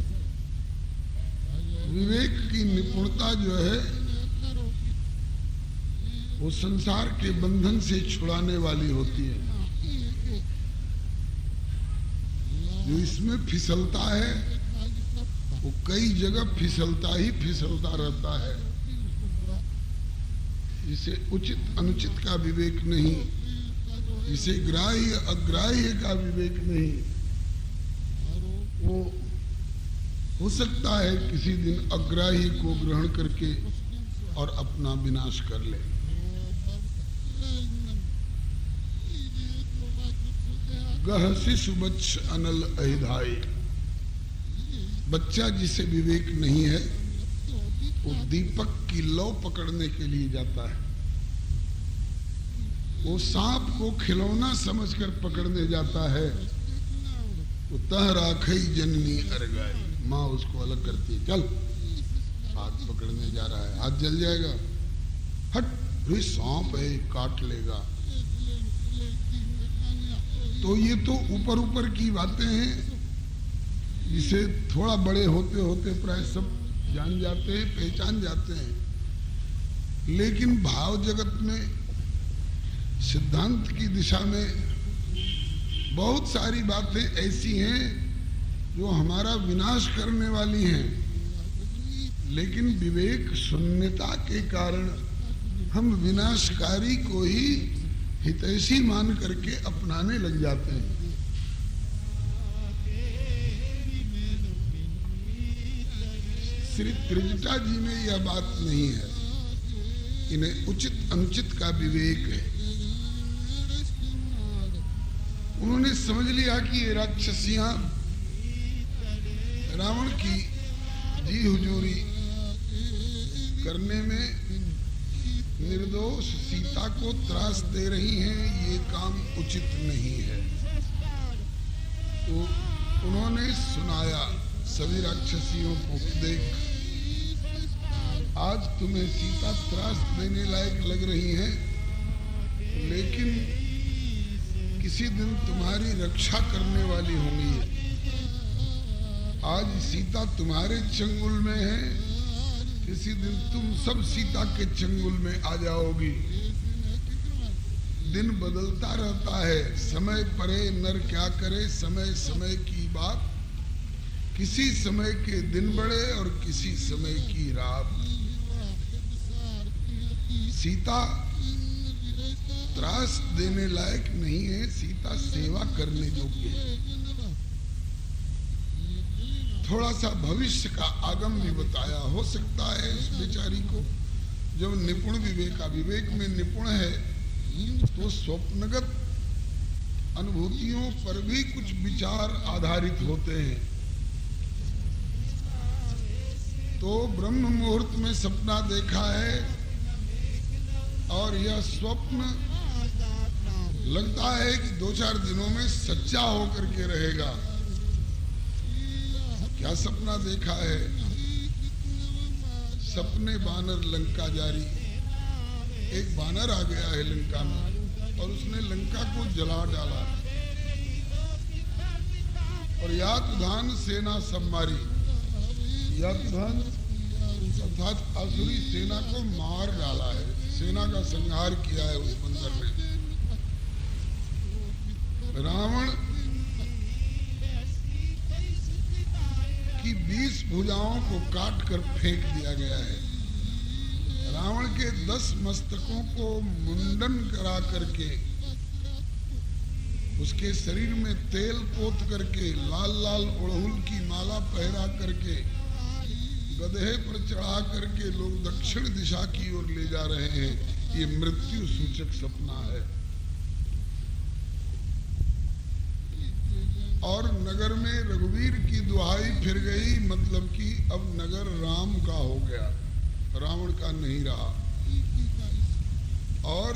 विवेक की निपुणता जो है वो संसार के बंधन से छुड़ाने वाली होती है। जो इसमें फिसलता है वो कई जगह फिसलता ही फिसलता रहता है। जिसे उचित अनुचित का विवेक नहीं, जिसे ग्राह्य अग्राह्य का विवेक नहीं, वो हो सकता है किसी दिन अग्राही को ग्रहण करके और अपना विनाश कर ले। गह शिशु बच्च अनल अहिधाई, बच्चा जिसे विवेक नहीं है वो दीपक की लौ पकड़ने के लिए जाता है, वो सांप को खिलौना समझकर पकड़ने जाता है, वो तह राखई जननी अरगाई, माँ उसको अलग करती है, चल हाथ पकड़ने जा रहा है, हाथ जल जाएगा, हट रे सांप है काट लेगा। तो ये तो ऊपर ऊपर की बातें हैं जिसे थोड़ा बड़े होते होते प्राय सब जान जाते हैं, पहचान जाते हैं। लेकिन भाव जगत में सिद्धांत की दिशा में बहुत सारी बातें ऐसी हैं जो हमारा विनाश करने वाली हैं, लेकिन विवेक शून्यता के कारण हम विनाशकारी को ही हितैषी मान करके अपनाने लग जाते हैं। श्री त्रिजटा जी में यह बात नहीं है, इन्हें उचित अनुचित का विवेक है। उन्होंने समझ लिया कि ये राक्षसियां रावण की जी हुजूरी करने में निर्दोष सीता को त्रास दे रही हैं, ये काम उचित नहीं है। तो उन्होंने सुनाया सभी राक्षसियों को, देख आज तुम्हें सीता त्रास देने लायक लग रही है, लेकिन किसी दिन तुम्हारी रक्षा करने वाली होंगी। आज सीता तुम्हारे चंगुल में है, किसी दिन तुम सब सीता के चंगुल में आ जाओगी। दिन बदलता रहता है, समय परे नर क्या करे, समय समय की बात, किसी समय के दिन बड़े और किसी समय की रात। सीता त्रास देने लायक नहीं है, सीता सेवा करने योग्य है। थोड़ा सा भविष्य का आगम भी बताया। हो सकता है उस बेचारी को, जब निपुण विवेक में निपुण है, तो स्वप्नगत अनुभूतियों पर भी कुछ विचार आधारित होते हैं। तो ब्रह्म मुहूर्त में सपना देखा है और यह स्वप्न लगता है कि 2-4 दिनों में सच्चा होकर के रहेगा। क्या सपना देखा है? सपने बानर लंका जारी। एक बानर आ गया है लंका में और उसने लंका को जला डाला और यातुधान सेना सब मारी। यातुधान अर्थात आसुरी सेना को मार डाला है, सेना का संहार किया है उस बंदर ने। रावण की 20 भुजाओं को काट कर फेंक दिया गया है। रावण के 10 मस्तकों को मुंडन करा करके, उसके शरीर में तेल पोत करके, लाल लाल अड़हुल की माला पहरा करके, गधे पर चढ़ा करके लोग दक्षिण दिशा की ओर ले जा रहे हैं। ये मृत्यु सूचक सपना है। और नगर में रघुवीर की दुहाई फिर गई, मतलब कि अब नगर राम का हो गया, रावण का नहीं रहा। और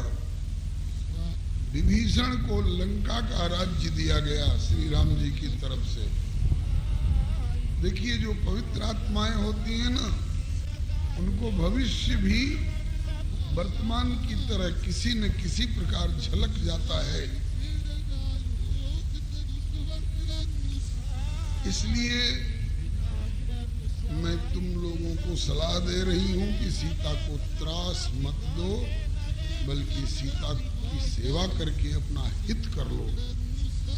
विभीषण को लंका का राज्य दिया गया श्री राम जी की तरफ से। देखिए, जो पवित्र आत्माएं होती हैं ना, उनको भविष्य भी वर्तमान की तरह किसी न किसी प्रकार झलक जाता है। इसलिए मैं तुम लोगों को सलाह दे रही हूं कि सीता को त्रास मत दो, बल्कि सीता की सेवा करके अपना हित कर लो।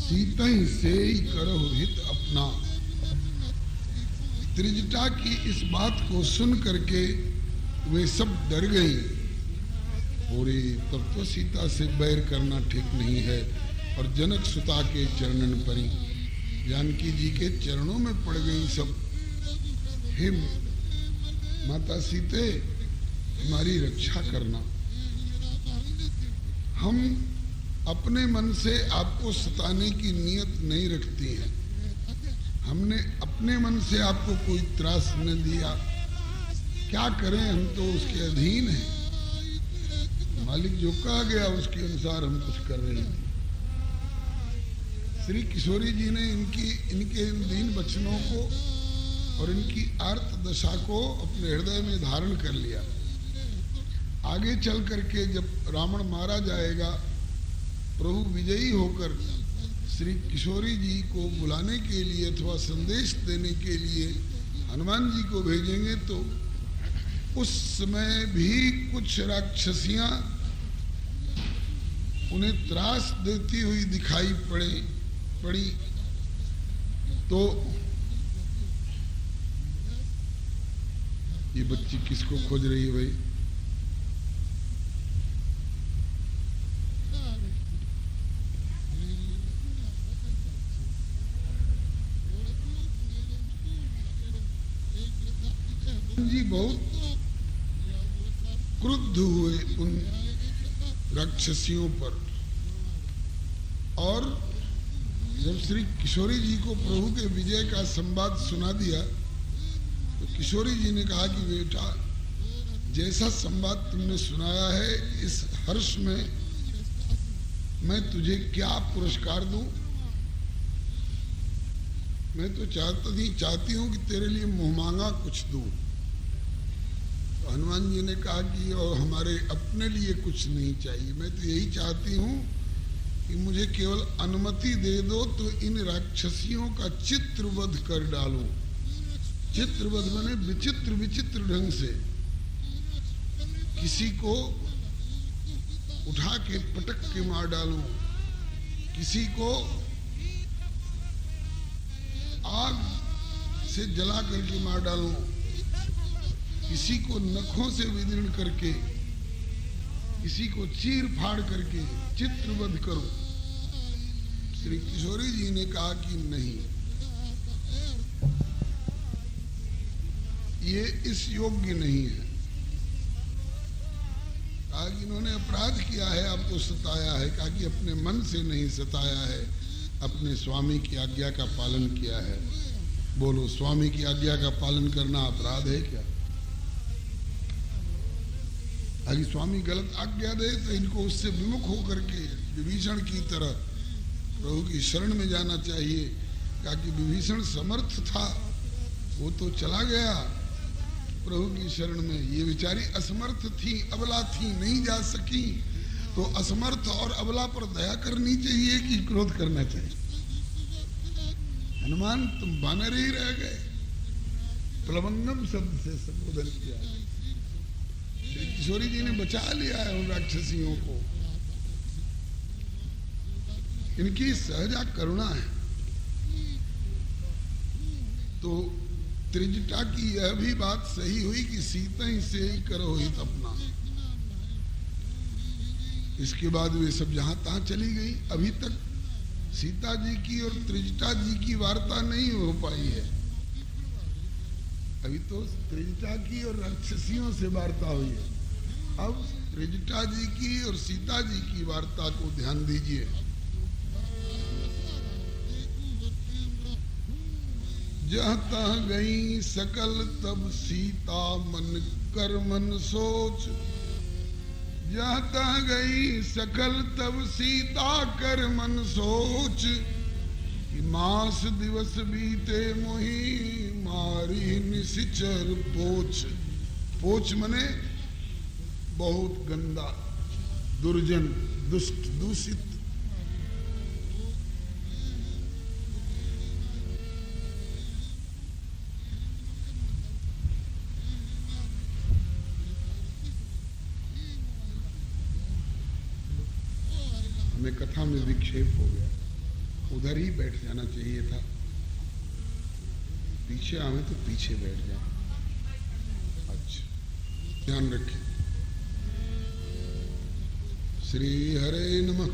सीता ही से ही करो हित अपना। त्रिजटा की इस बात को सुन करके वे सब डर गई। और तब तो सीता से बैर करना ठीक नहीं है। और जनक सुता के चरणन परी, जानकी जी के चरणों में पड़ गई सब। हे माता सीते, हमारी रक्षा करना। हम अपने मन से आपको सताने की नियत नहीं रखती हैं। हमने अपने मन से आपको कोई त्रास न दिया। क्या करें, हम तो उसके अधीन हैं। मालिक जो कहा गया उसके अनुसार हम कुछ कर रहे हैं। श्री किशोरी जी ने इनके इन दीन वचनों को और इनकी आर्त दशा को अपने हृदय में धारण कर लिया। आगे चल करके जब रावण मारा जाएगा, प्रभु विजयी होकर श्री किशोरी जी को बुलाने के लिए अथवा संदेश देने के लिए हनुमान जी को भेजेंगे, तो उस समय भी कुछ राक्षसियां उन्हें त्रास देती हुई दिखाई पड़ी। तो ये बच्ची किसको खोज रही है भाई? जी बहुत क्रुद्ध हुए उन राक्षसियों पर। और जब श्री किशोरी जी को प्रभु के विजय का संवाद सुना दिया, तो किशोरी जी ने कहा कि बेटा, जैसा संवाद तुमने सुनाया है, इस हर्ष में मैं तुझे क्या पुरस्कार दूं? मैं तो चाहती हूं कि तेरे लिए मुंह मांगा कुछ दूं। तो हनुमान जी ने कहा कि और हमारे अपने लिए कुछ नहीं चाहिए, मैं तो यही चाहती हूं कि मुझे केवल अनुमति दे दो तो इन राक्षसियों का चित्रवध कर डालूं। चित्रवध माने विचित्र ढंग से किसी को उठा के पटक के मार डालूं, किसी को आग से जला करके मार डालूं, किसी को नखों से विदीर्ण करके, किसी को चीर फाड़ करके चित्रवध करो। श्री किशोरी जी ने कहा कि नहीं, ये इस योग्य नहीं है। कहा कि इन्होंने अपराध किया है, आपको सताया है। कहा कि अपने मन से नहीं सताया है, अपने स्वामी की आज्ञा का पालन किया है। बोलो, स्वामी की आज्ञा का पालन करना अपराध है क्या? अगर स्वामी गलत आज्ञा दे तो इनको उससे विमुख होकर के विभीषण की तरह प्रभु की शरण में जाना चाहिए। कहा कि विभीषण समर्थ था, वो तो चला गया प्रभु की शरण में। ये बेचारी असमर्थ थी, अबला थी, नहीं जा सकी। तो असमर्थ और अबला पर दया करनी चाहिए कि क्रोध करना चाहिए? हनुमान, तुम बानर ही रह गए। प्लवंगम शब्द से संबोधन किया। श्री किशोरी जी ने बचा लिया है उन राक्षसियों को। इनकी सहजा करुणा है। तो त्रिजटा की यह भी बात सही हुई कि सीता ही से ही करो हित अपना। इसके बाद वे सब जहां तहां चली गई। अभी तक सीता जी की और त्रिजटा जी की वार्ता नहीं हो पाई है। अभी तो त्रिजटा की और राक्षसियों से वार्ता हुई है। अब त्रिजटा जी की और सीता जी की वार्ता को ध्यान दीजिए। जहाँ तहाँ गई सकल तब सीता मन कर मन सोच। जहाँ तहाँ गई सकल तब सीता कर मन सोच। कि मास दिवस बीते मोही मारी निशिचर पोछ। पोछ मने बहुत गंदा, दुर्जन, दुष्ट, दूषित। हमें कथा में विक्षेप हो गया, उधर ही बैठ जाना चाहिए था। पीछे आवे तो पीछे बैठ जाए। अच्छा, ध्यान रखें। श्री हरे नमः।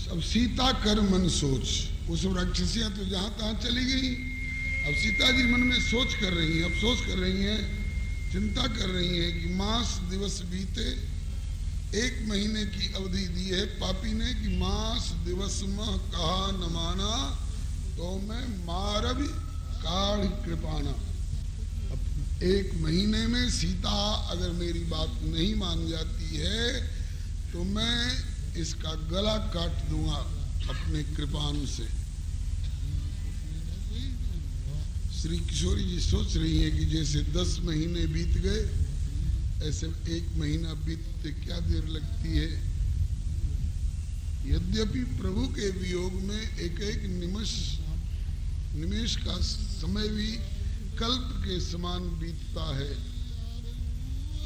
अब सीता कर मन सोच, उस राक्षसियां तो जहां तहां चली गई। अब सीता जी मन में सोच कर रही हैं, अफसोस कर रही हैं, चिंता कर रही हैं कि मास दिवस बीते, 1 महीने की अवधि दी है पापी ने कि मास दिवस में कहा न माना तो मैं मारब काढ़ कृपाना। अब 1 महीने में सीता अगर मेरी बात नहीं मान जाती है तो मैं इसका गला काट दूंगा अपने कृपान से। श्री किशोरी जी सोच रही हैं कि जैसे 10 महीने बीत गए ऐसे 1 महीना बीतते क्या देर लगती है। यद्यपि प्रभु के वियोग में एक एक निमेष का समय भी कल्प के समान बीतता है,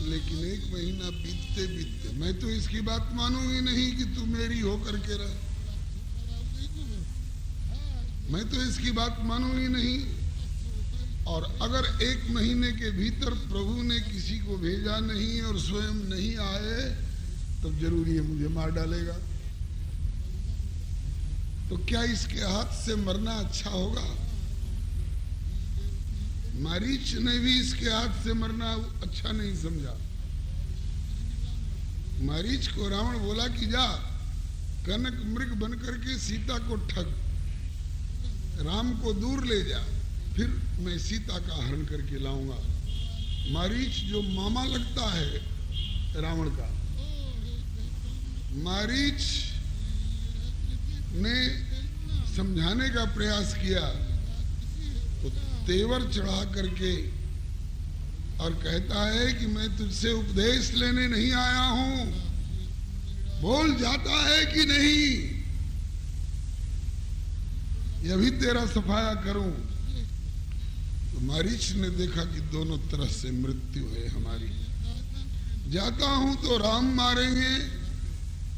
लेकिन 1 महीना बीतते बीतते मैं तो इसकी बात मानूंगी नहीं कि तू मेरी होकर के रह, मैं तो इसकी बात मानूंगी नहीं। और अगर 1 महीने के भीतर प्रभु ने किसी को भेजा नहीं और स्वयं नहीं आए तब जरूरी है मुझे मार डालेगा। तो क्या इसके हाथ से मरना अच्छा होगा? मारीच ने भी इसके हाथ से मरना अच्छा नहीं समझा। मारीच को रावण बोला कि जा कनक मृग बन करके सीता को ठग, राम को दूर ले जा, फिर मैं सीता का हरण करके लाऊंगा। मारीच जो मामा लगता है रावण का, मारीच ने समझाने का प्रयास किया तो तेवर चढ़ा करके और कहता है कि मैं तुझसे उपदेश लेने नहीं आया हूं, बोल जाता है कि नहीं, यह भी तेरा सफाया करूं। तो मारीच ने देखा कि दोनों तरफ से मृत्यु है हमारी, जाता हूं तो राम मारेंगे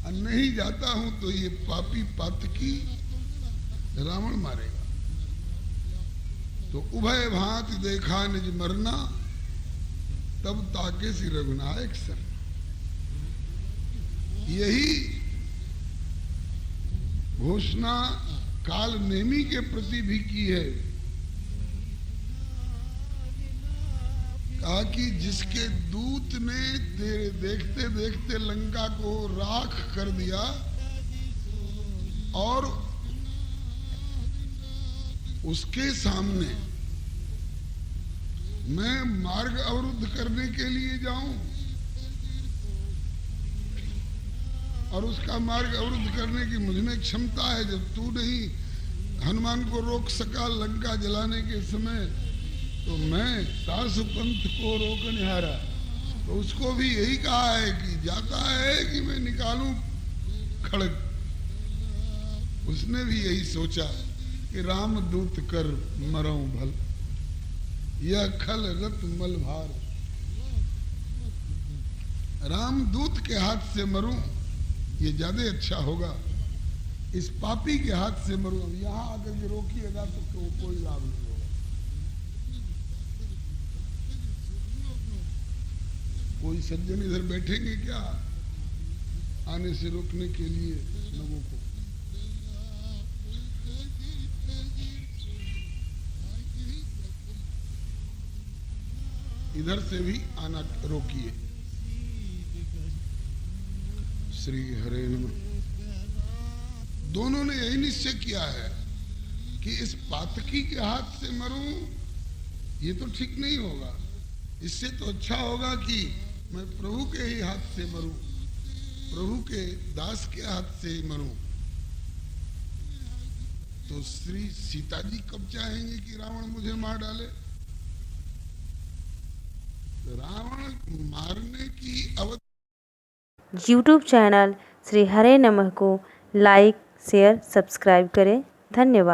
और नहीं जाता हूं तो ये पापी पातकी रावण मारेगा। तो उभय भांति देखा निज मरना, तब ताके सी रघुनायक सर। यही घोषणा काल नेमी के प्रति भी की है, कहा कि जिसके दूत ने तेरे देखते देखते लंका को राख कर दिया और उसके सामने मैं मार्ग अवरुद्ध करने के लिए जाऊं और उसका मार्ग अवरुद्ध करने की मुझ में क्षमता है, जब तू नहीं हनुमान को रोक सका लंका जलाने के समय तो मैं सासु पंथ को रोकने हारा। तो उसको भी यही कहा है कि जाता है कि मैं निकालूं खड़ग। उसने भी यही सोचा कि राम दूत कर मरऊं भल, यह खल रत मल भार। राम दूत के हाथ से मरूं ये ज्यादा अच्छा होगा, इस पापी के हाथ से मरूं। यहां आकर के रोकिएगा तो कोई लाभ नहीं होगा। कोई सज्जन इधर बैठेंगे क्या आने से रोकने के लिए लोगों को? इधर से भी आना रोकिए। श्री हरे नमः। दोनों ने यही निश्चय किया है कि इस पातकी के हाथ से मरूं ये तो ठीक नहीं होगा, इससे तो अच्छा होगा कि मैं प्रभु के ही हाथ से मरूं, प्रभु के दास के हाथ से ही मरूं। तो श्री सीता जी कब चाहेंगे कि रावण मुझे मार डाले? रावण मारने की अवधि। YouTube चैनल श्री हरे नमः को लाइक, शेयर, सब्सक्राइब करें। धन्यवाद।